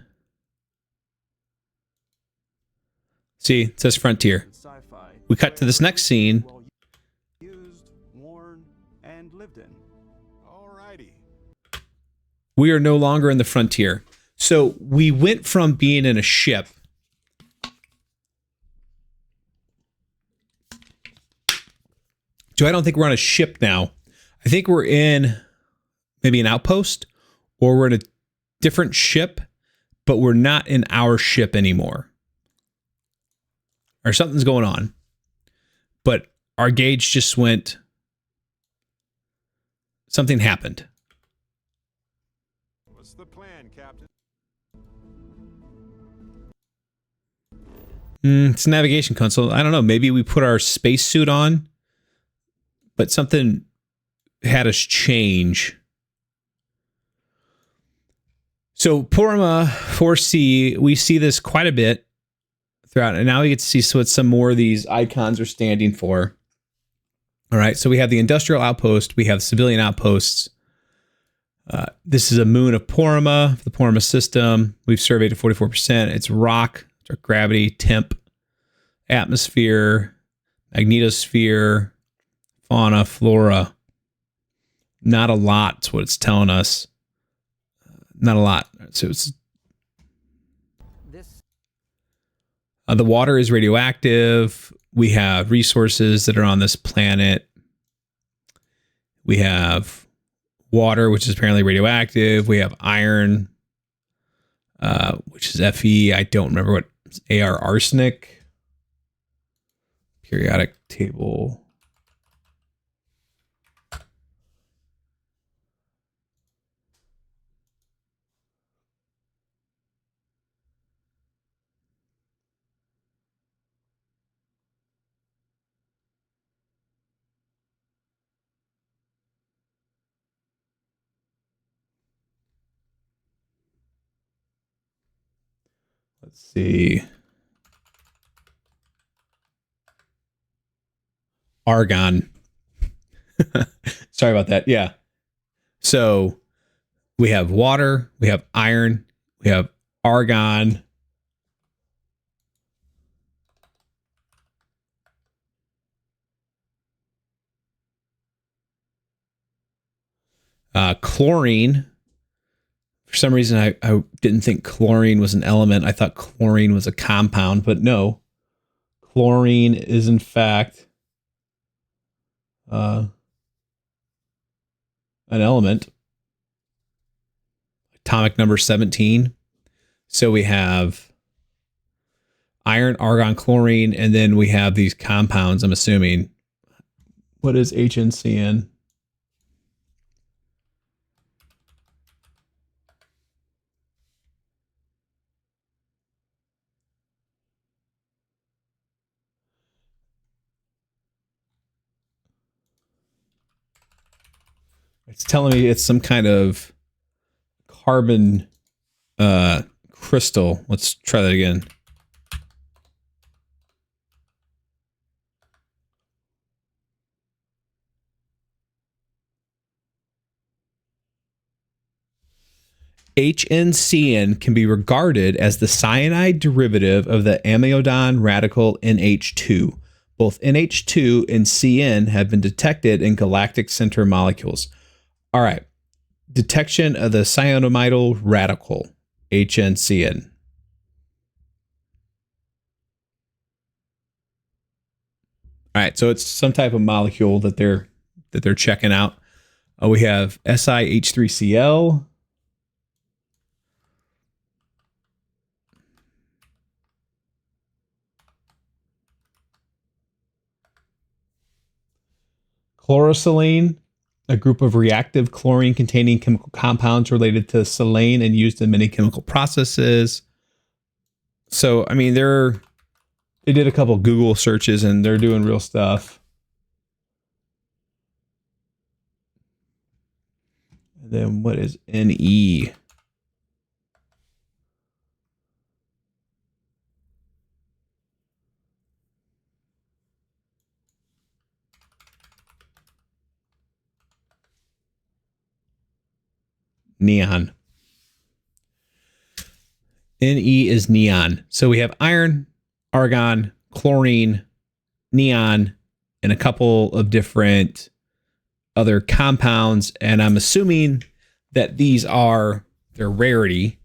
see, it says frontier. We cut to this next scene. Used, worn, and lived in. All righty. We are no longer in the frontier. So we went from being in a ship I don't think we're on a ship now. I think we're in maybe an outpost, or we're in a different ship, but we're not in our ship anymore. Or something's going on. But our gauge just went. Something happened. What's the plan, Captain? It's a navigation console. I don't know. Maybe we put our spacesuit on, but something had us change. So Porma 4C, we see this quite a bit throughout, and now we get to see what some more of these icons are standing for. All right, so we have the industrial outpost, we have civilian outposts. This is a moon of Porma, the Porma system. We've surveyed to 44%. It's rock, it's gravity, temp. atmosphere, magnetosphere, fauna, flora. Not a lot is what it's telling us. Not a lot. So it's This the water is radioactive. We have resources that are on this planet. We have water, which is apparently radioactive. We have iron, which is Fe. I don't remember what AR arsenic. Periodic table. Let's see. Argon. Sorry about that. Yeah. So we have water, we have iron, we have argon. Chlorine. For some reason, I didn't think chlorine was an element. I thought chlorine was a compound, but no. Chlorine is, in fact, an element. Atomic number 17. So we have iron, argon, chlorine, and then we have these compounds, I'm assuming. What is HNCN? It's telling me it's some kind of carbon crystal. Let's try that again. HNCN can be regarded as the cyanide derivative of the amidon radical NH2. Both NH2 and CN have been detected in galactic center molecules. All right. Detection of the cyanamidal radical, HNCN. All right, so it's some type of molecule that they're checking out. We have SiH3Cl. Chlorosilane, a group of reactive chlorine-containing chemical compounds related to silane and used in many chemical processes. So, I mean, they did a couple Google searches and they're doing real stuff. And then what is Ne? Neon. Ne is neon. So we have iron, argon, chlorine, neon, and a couple of different other compounds. And I'm assuming that these are their rarity.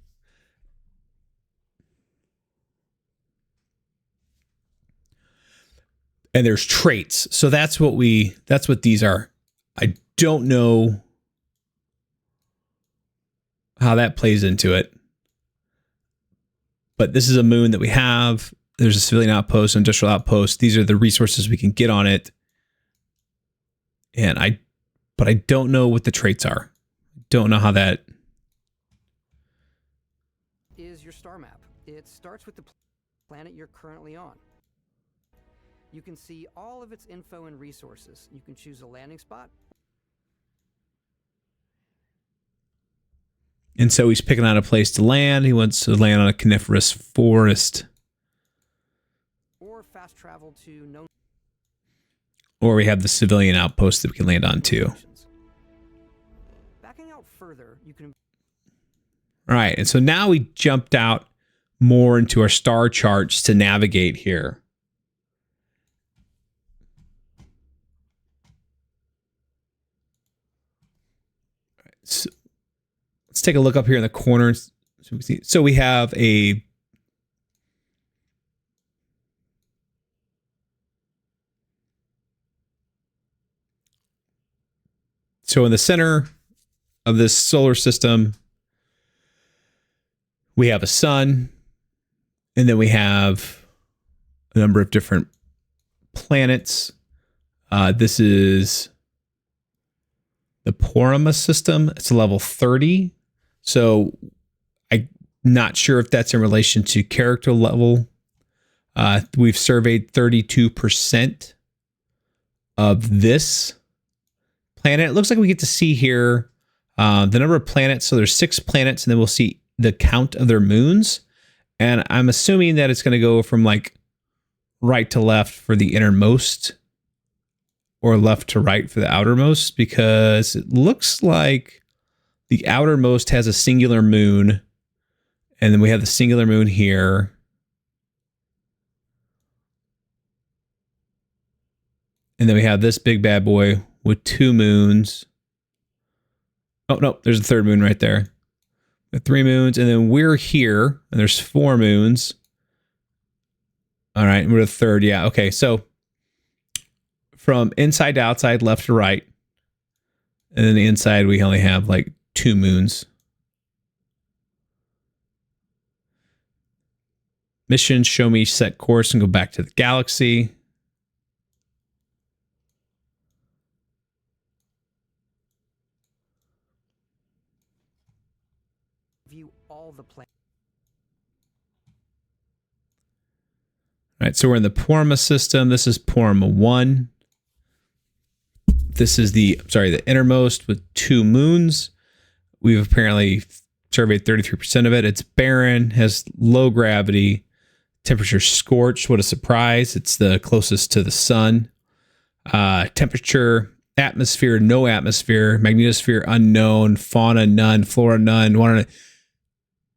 And there's traits. So that's what these are. I don't know how that plays into it. But this is a moon that we have. There's a civilian outpost, industrial outpost. These are the resources we can get on it. But I don't know what the traits are. Don't know how that is your star map. It starts with the planet you're currently on. You can see all of its info and resources. You can choose a landing spot. And so he's picking out a place to land. He wants to land on a coniferous forest. Or fast travel to known. Or we have the civilian outpost that we can land on too. locations. Backing out further, you can. All right. And so now we jumped out more into our star charts to navigate here. So let's take a look up here in the corner. So we can see. So we have a so in the center of this solar system, we have a sun, and then we have a number of different planets. This is the Porama system. It's a level 30. So I'm not sure if that's in relation to character level. We've surveyed 32% of this planet. It looks like we get to see here the number of planets. So there's 6 planets, and then we'll see the count of their moons. And I'm assuming that it's going to go from like right to left for the innermost or left to right for the outermost, because it looks like the outermost has a singular moon, and then we have the singular moon here. And then we have this big bad boy with 2 moons. Oh, no, there's a third moon right there. 3 moons, and then we're here, and there's 4 moons. All right, we're the third. Yeah, okay. So from inside to outside, left to right, and then the inside, we only have like 2 moons. Mission, show me set course and go back to the galaxy. View all the planets. All right, so we're in the Porama system. This is Porama 1. This is the innermost with 2 moons. We've apparently surveyed 33% of it. It's barren, has low gravity, temperature scorched. What a surprise. It's the closest to the sun. Temperature, atmosphere, no atmosphere, magnetosphere unknown, fauna none, flora none.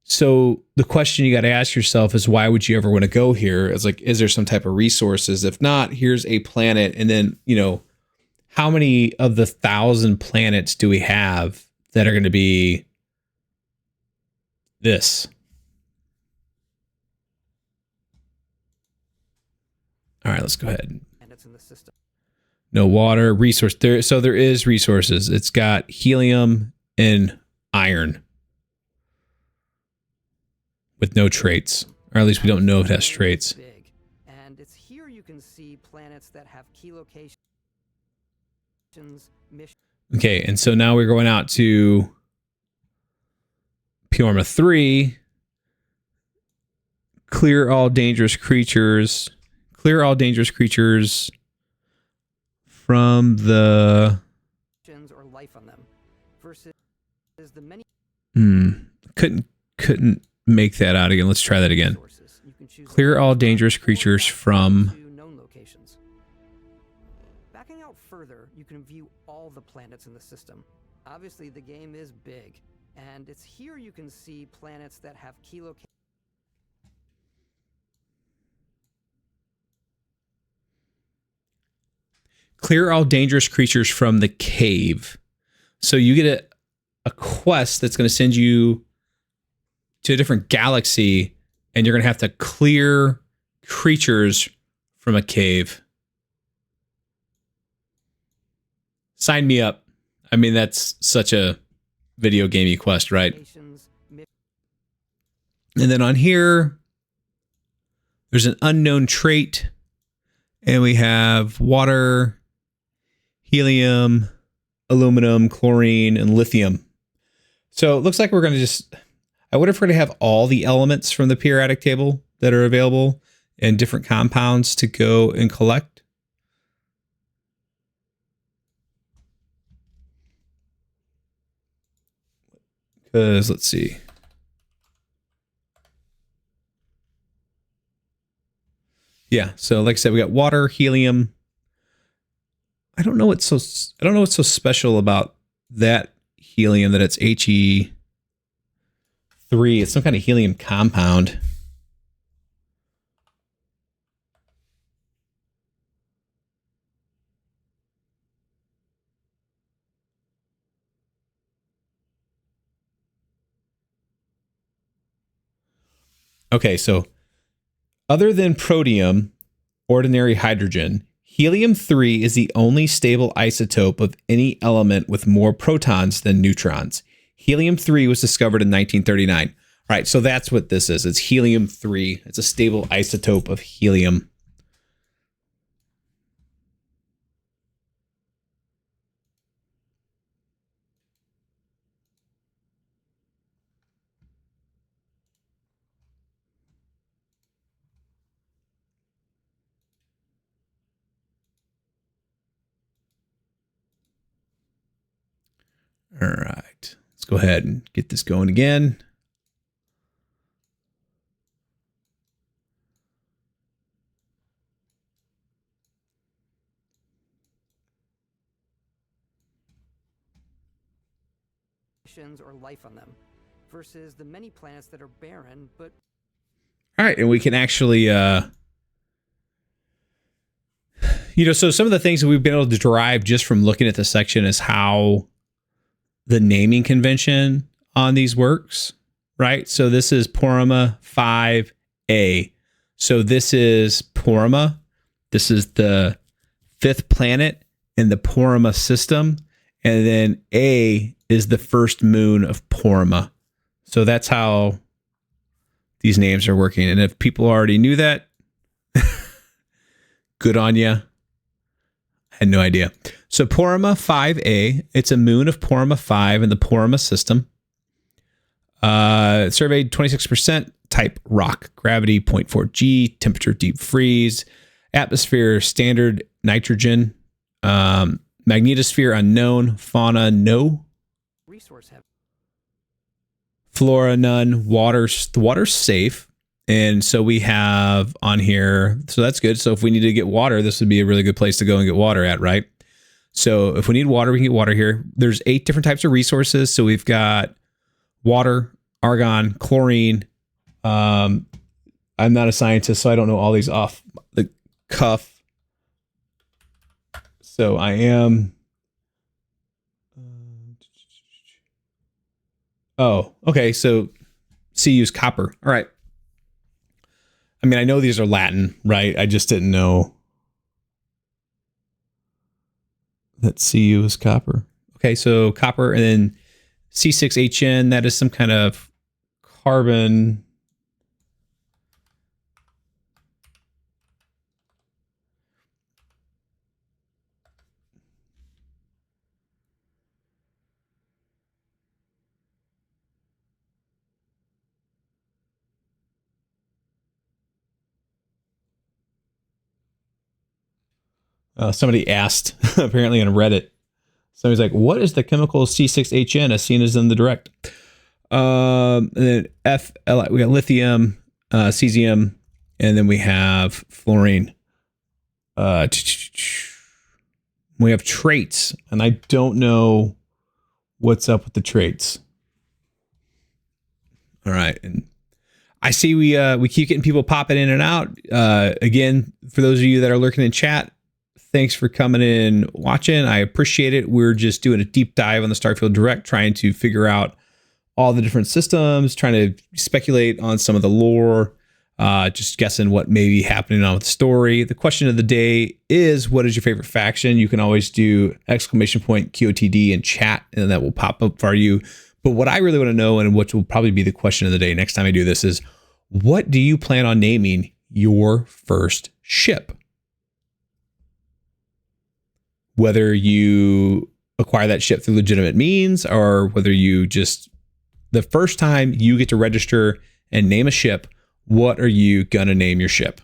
So the question you got to ask yourself is, why would you ever want to go here? It's like, is there some type of resources? If not, here's a planet. And then, how many of the 1,000 planets do we have that are going to be this? All right, let's go ahead. Planets in the system. No water, resource. So there is resources. It's got helium and iron with no traits, or at least we don't know if it has traits. Big. And it's here you can see planets that have key locations, missions. Okay, and so now we're going out to Piorma 3. Clear all dangerous creatures. Clear all dangerous creatures from the... or life on them. Versus the many... Couldn't make that out again. Let's try that again. Clear all dangerous creatures from... known locations. Backing out further, you can view all the planets in the system. Obviously, the game is big, and it's here you can see planets that have key locations. Clear all dangerous creatures from the cave. So you get a quest that's going to send you to a different galaxy, and you're going to have to clear creatures from a cave. Sign me up. I mean, that's such a video gamey quest, right? And then on here, there's an unknown trait, and we have water, helium, aluminum, chlorine, and lithium. So it looks like we're going to just... I wonder if we're going to have all the elements from the periodic table that are available and different compounds to go and collect. Because, let's see. Yeah, so like I said, we got water, helium. I don't know what's so special about that helium, that it's He3. It's some kind of helium compound. Okay, so other than protium, ordinary hydrogen, helium-3 is the only stable isotope of any element with more protons than neutrons. Helium-3 was discovered in 1939. All right, so that's what this is. It's helium-3. It's a stable isotope of helium. All right, let's go ahead and get this going again. Or life on them, versus the many planets that are barren, but All right, and we can actually, so some of the things that we've been able to derive just from looking at the section is how the naming convention on these works, right? So this is Porama 5A. So this is Porama. This is the 5th planet in the Porama system. And then A is the first moon of Porama. So that's how these names are working. And if people already knew that, good on you. I had no idea. So Porama 5A, it's a moon of Porama 5 in the Porama system. Surveyed 26%, type rock, gravity 0.4 G, temperature deep freeze, atmosphere standard nitrogen, magnetosphere unknown, fauna no, resource heavy. flora none, the water's safe. And so we have on here, so that's good. So if we need to get water, this would be a really good place to go and get water at, right? So if we need water, we can get water here. There's 8 different types of resources. So we've got water, argon, chlorine. I'm not a scientist, so I don't know all these off the cuff. So I am. Oh, okay. So Cu's copper. All right. I mean, I know these are Latin, right? I just didn't know that Cu is copper. Okay, so copper, and then C6HN, that is some kind of carbon. Somebody asked, apparently on Reddit, somebody's like, what is the chemical C6HN as seen as in the direct? And then we got lithium, cesium, and then we have fluorine. We have traits, and I don't know what's up with the traits. All right, and I see we keep getting people popping in and out. Again, for those of you that are lurking in chat, thanks for coming in and watching. I appreciate it. We're just doing a deep dive on the Starfield Direct, trying to figure out all the different systems, trying to speculate on some of the lore, just guessing what may be happening on with the story. The question of the day is, what is your favorite faction? You can always do ! QOTD in chat, and that will pop up for you. But what I really want to know, and what will probably be the question of the day next time I do this, is what do you plan on naming your first ship? Whether you acquire that ship through legitimate means, or whether you just, the first time you get to register and name a ship, what are you going to name your ship?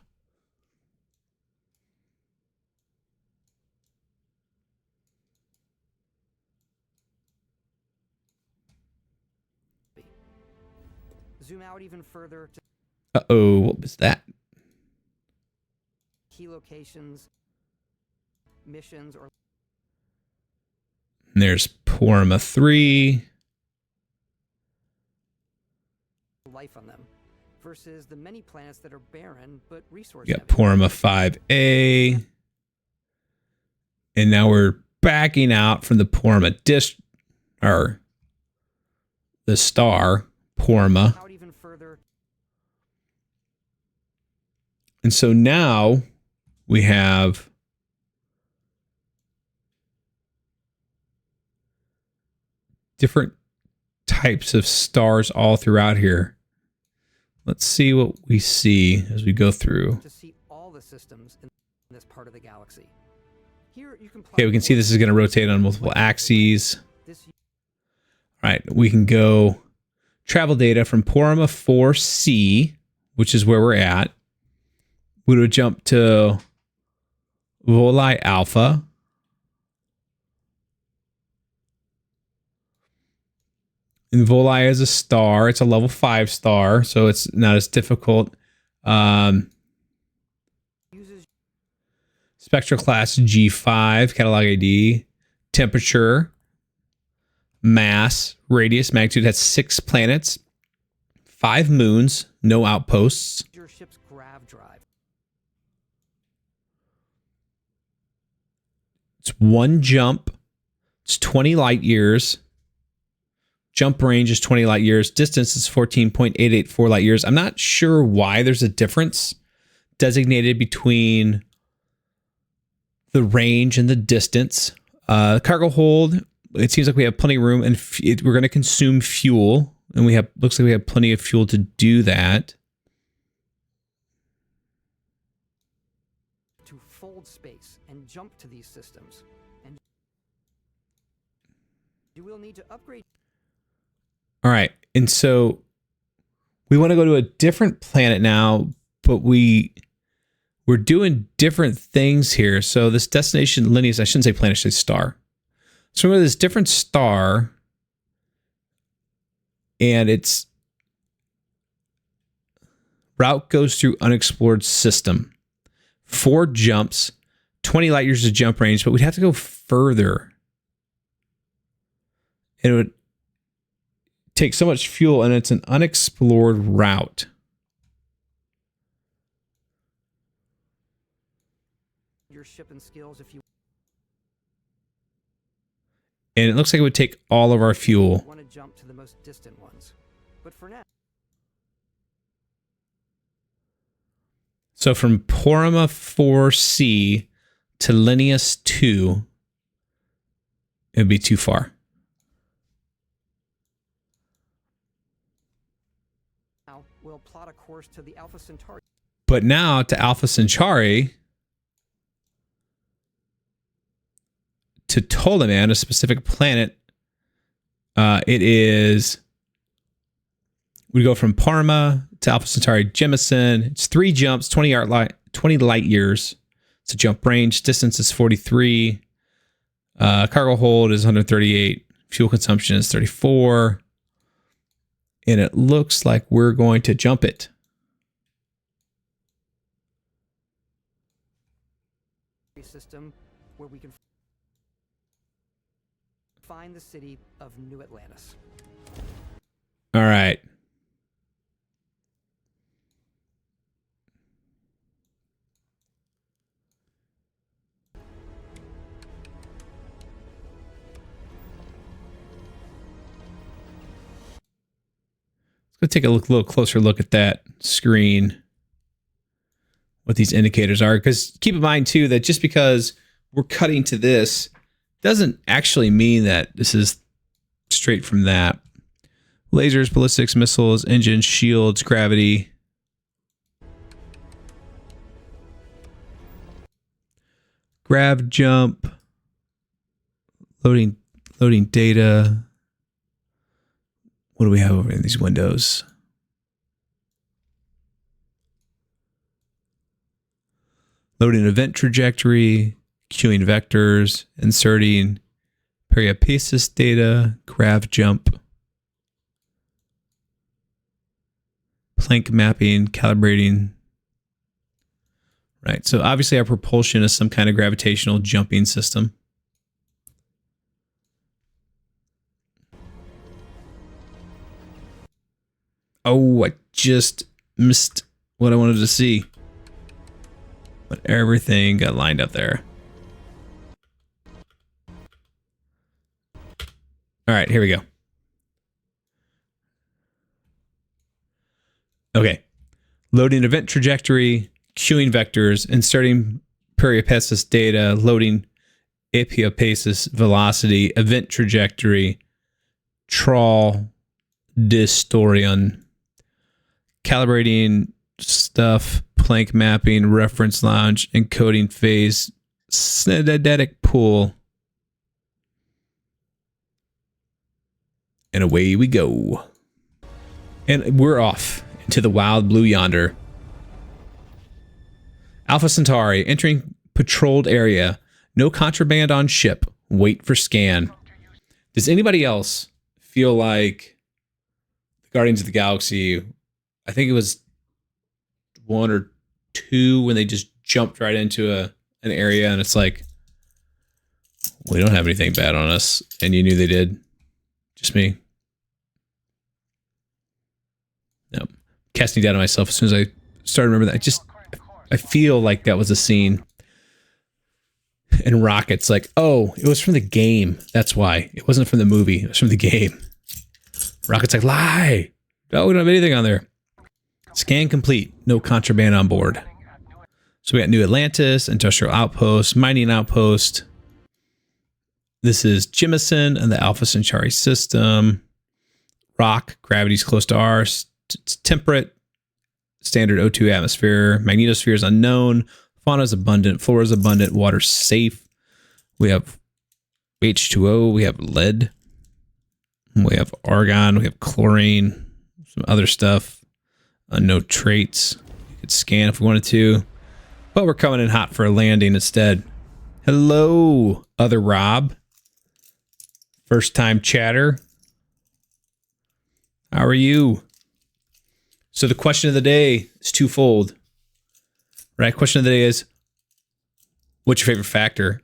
Zoom out even further to Uh-oh, what was that? key locations, missions, or And there's Porama 3. life on them, versus the many planets that are barren but resource We got heavy. Porama 5A. And now we're backing out from the Porama or the star, Porama. Out even further. And so now we have different types of stars all throughout here. Let's see what we see as we go through. To see all the systems in this part of the galaxy. Here you can Okay, we can see this is going to rotate on multiple axes. This All right, we can go travel data from Porama 4C, which is where we're at. We would jump to Volii Alpha. And Volii is a star. It's a level 5 star, so it's not as difficult. uses Spectral class G5, catalog ID, temperature, mass, radius, magnitude. Has 6 planets, 5 moons, no outposts. your ship's grav drive. It's 1 jump. It's 20 light years. Jump range is 20 light years. Distance is 14.884 light years. I'm not sure why there's a difference designated between the range and the distance. Cargo hold, it seems like we have plenty of room, and we're going to consume fuel, and looks like we have plenty of fuel to do that. To fold space and jump to these systems. And you will need to upgrade. All right, and so we want to go to a different planet now, but we're doing different things here. So this destination Linneus, I shouldn't say planet, I should say star. So we're going to this different star, and its route goes through unexplored system. 4 jumps, 20 light years of jump range, but we'd have to go further. And it would take so much fuel, and it's an unexplored route. Your ship and skills if you And it looks like it would take all of our fuel. want to jump to the most distant ones. But for now, So from Porama 4C to Linneus 2, it would be too far. we'll plot a course to the Alpha Centauri. But now to Alpha Centauri, to Ptolemy, a specific planet, it is, we go from Parma to Alpha Centauri Jemison. It's 3 jumps, 20 light years. It's a jump range. Distance is 43. Cargo hold is 138. Fuel consumption is 34. And it looks like we're going to jump it. System where we can find the city of New Atlantis. All right. Let's go take a little closer look at that screen, what these indicators are. Because keep in mind, too, that just because we're cutting to this doesn't actually mean that this is straight from that. Lasers, ballistics, missiles, engines, shields, gravity. Grav jump. Loading data. What do we have over in these windows? Loading event trajectory, queuing vectors, inserting periapesis data, grav jump, plank mapping, calibrating. Right, so obviously our propulsion is some kind of gravitational jumping system. Oh, I just missed what I wanted to see. But everything got lined up there. All right, here we go. Okay. Loading event trajectory, queuing vectors, inserting peripasis data, loading apiopasis velocity, event trajectory, trawl, distorion, calibrating stuff, plank mapping, reference launch, encoding phase, synedetic pool. And away we go. And we're off into the wild blue yonder. Alpha Centauri, entering patrolled area. No contraband on ship. Wait for scan. Does anybody else feel like Guardians of the Galaxy, I think it was 1 or 2, when they just jumped right into an area and it's like, we don't have anything bad on us, and you knew they did? Just me? No. Casting down on myself as soon as I started remembering that. I feel like that was a scene in Rocket's like, oh, it was from the game. That's why. It wasn't from the movie. It was from the game. Rocket's like, lie. No, we don't have anything on there. Scan complete. No contraband on board. So we got New Atlantis, Industrial Outpost, Mining Outpost. This is Jemison and the Alpha Centauri system. Rock, gravity's close to ours. It's temperate. Standard O2 atmosphere. Magnetosphere is unknown. Fauna is abundant. Flora is abundant. Water's safe. We have H2O. We have lead. We have argon. We have chlorine. Some other stuff. Unknown traits. We could scan if we wanted to. But we're coming in hot for a landing instead. Hello, other Rob. First time chatter. How are you? So the question of the day is twofold. Right? Question of the day is, what's your favorite factor?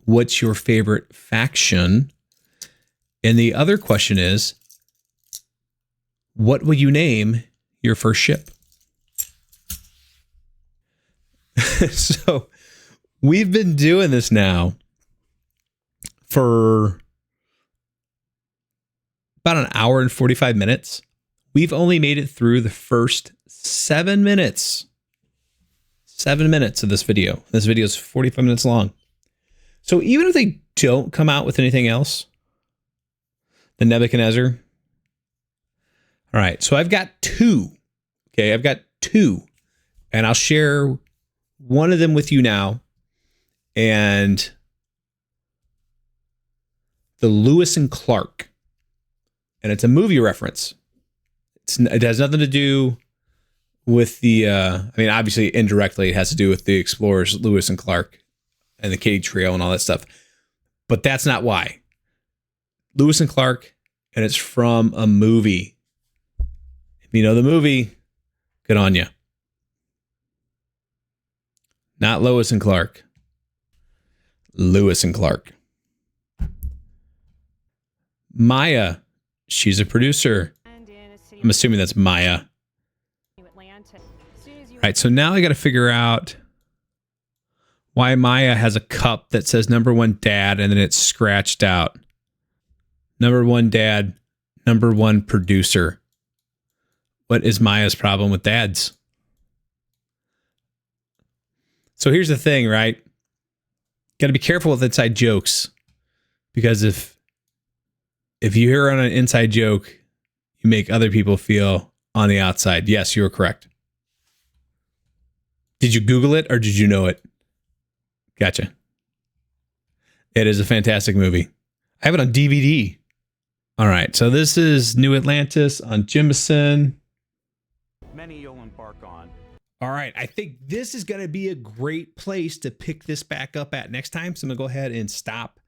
What's your favorite faction? And the other question is, what will you name your first ship? So we've been doing this now for about an hour and 45 minutes. We've only made it through the first 7 minutes. 7 minutes of this video. This video is 45 minutes long. So even if they don't come out with anything else, the Nebuchadnezzar. All right, so I've got 2. Okay, I've got 2. And I'll share one of them with you now. And the Lewis and Clark. And it's a movie reference. It has nothing to do with the, I mean, obviously indirectly it has to do with the explorers, Lewis and Clark and the Kitty Trio and all that stuff. But that's not why. Lewis and Clark, and it's from a movie. If you know the movie, good on you. Not Lois and Clark. Lewis and Clark. Maya, she's a producer. I'm assuming that's Maya. All right, so now I got to figure out why Maya has a cup that says number 1 dad and then it's scratched out. Number 1 dad, number 1 producer. What is Maya's problem with dads? So here's the thing, right? Got to be careful with inside jokes, because if you hear on an inside joke, you make other people feel on the outside. Yes, you are correct. Did you Google it or did you know it? Gotcha. It is a fantastic movie. I have it on DVD. All right, so this is New Atlantis on Jemison. Many you'll embark on. All right, I think this is going to be a great place to pick this back up at next time. So I'm going to go ahead and stop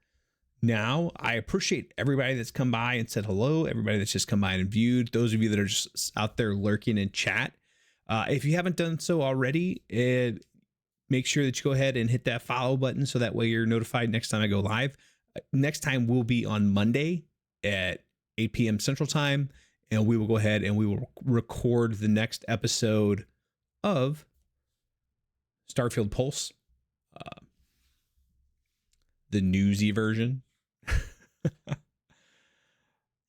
now. I appreciate everybody that's come by and said hello, everybody that's just come by and viewed, those of you that are just out there lurking in chat. If you haven't done so already, make sure that you go ahead and hit that follow button so that way you're notified next time I go live. Next time will be on Monday at 8 p.m. Central Time, and we will go ahead and we will record the next episode of Starfield Pulse, the newsy version.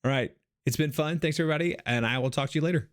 All right. It's been fun. Thanks, everybody. And I will talk to you later.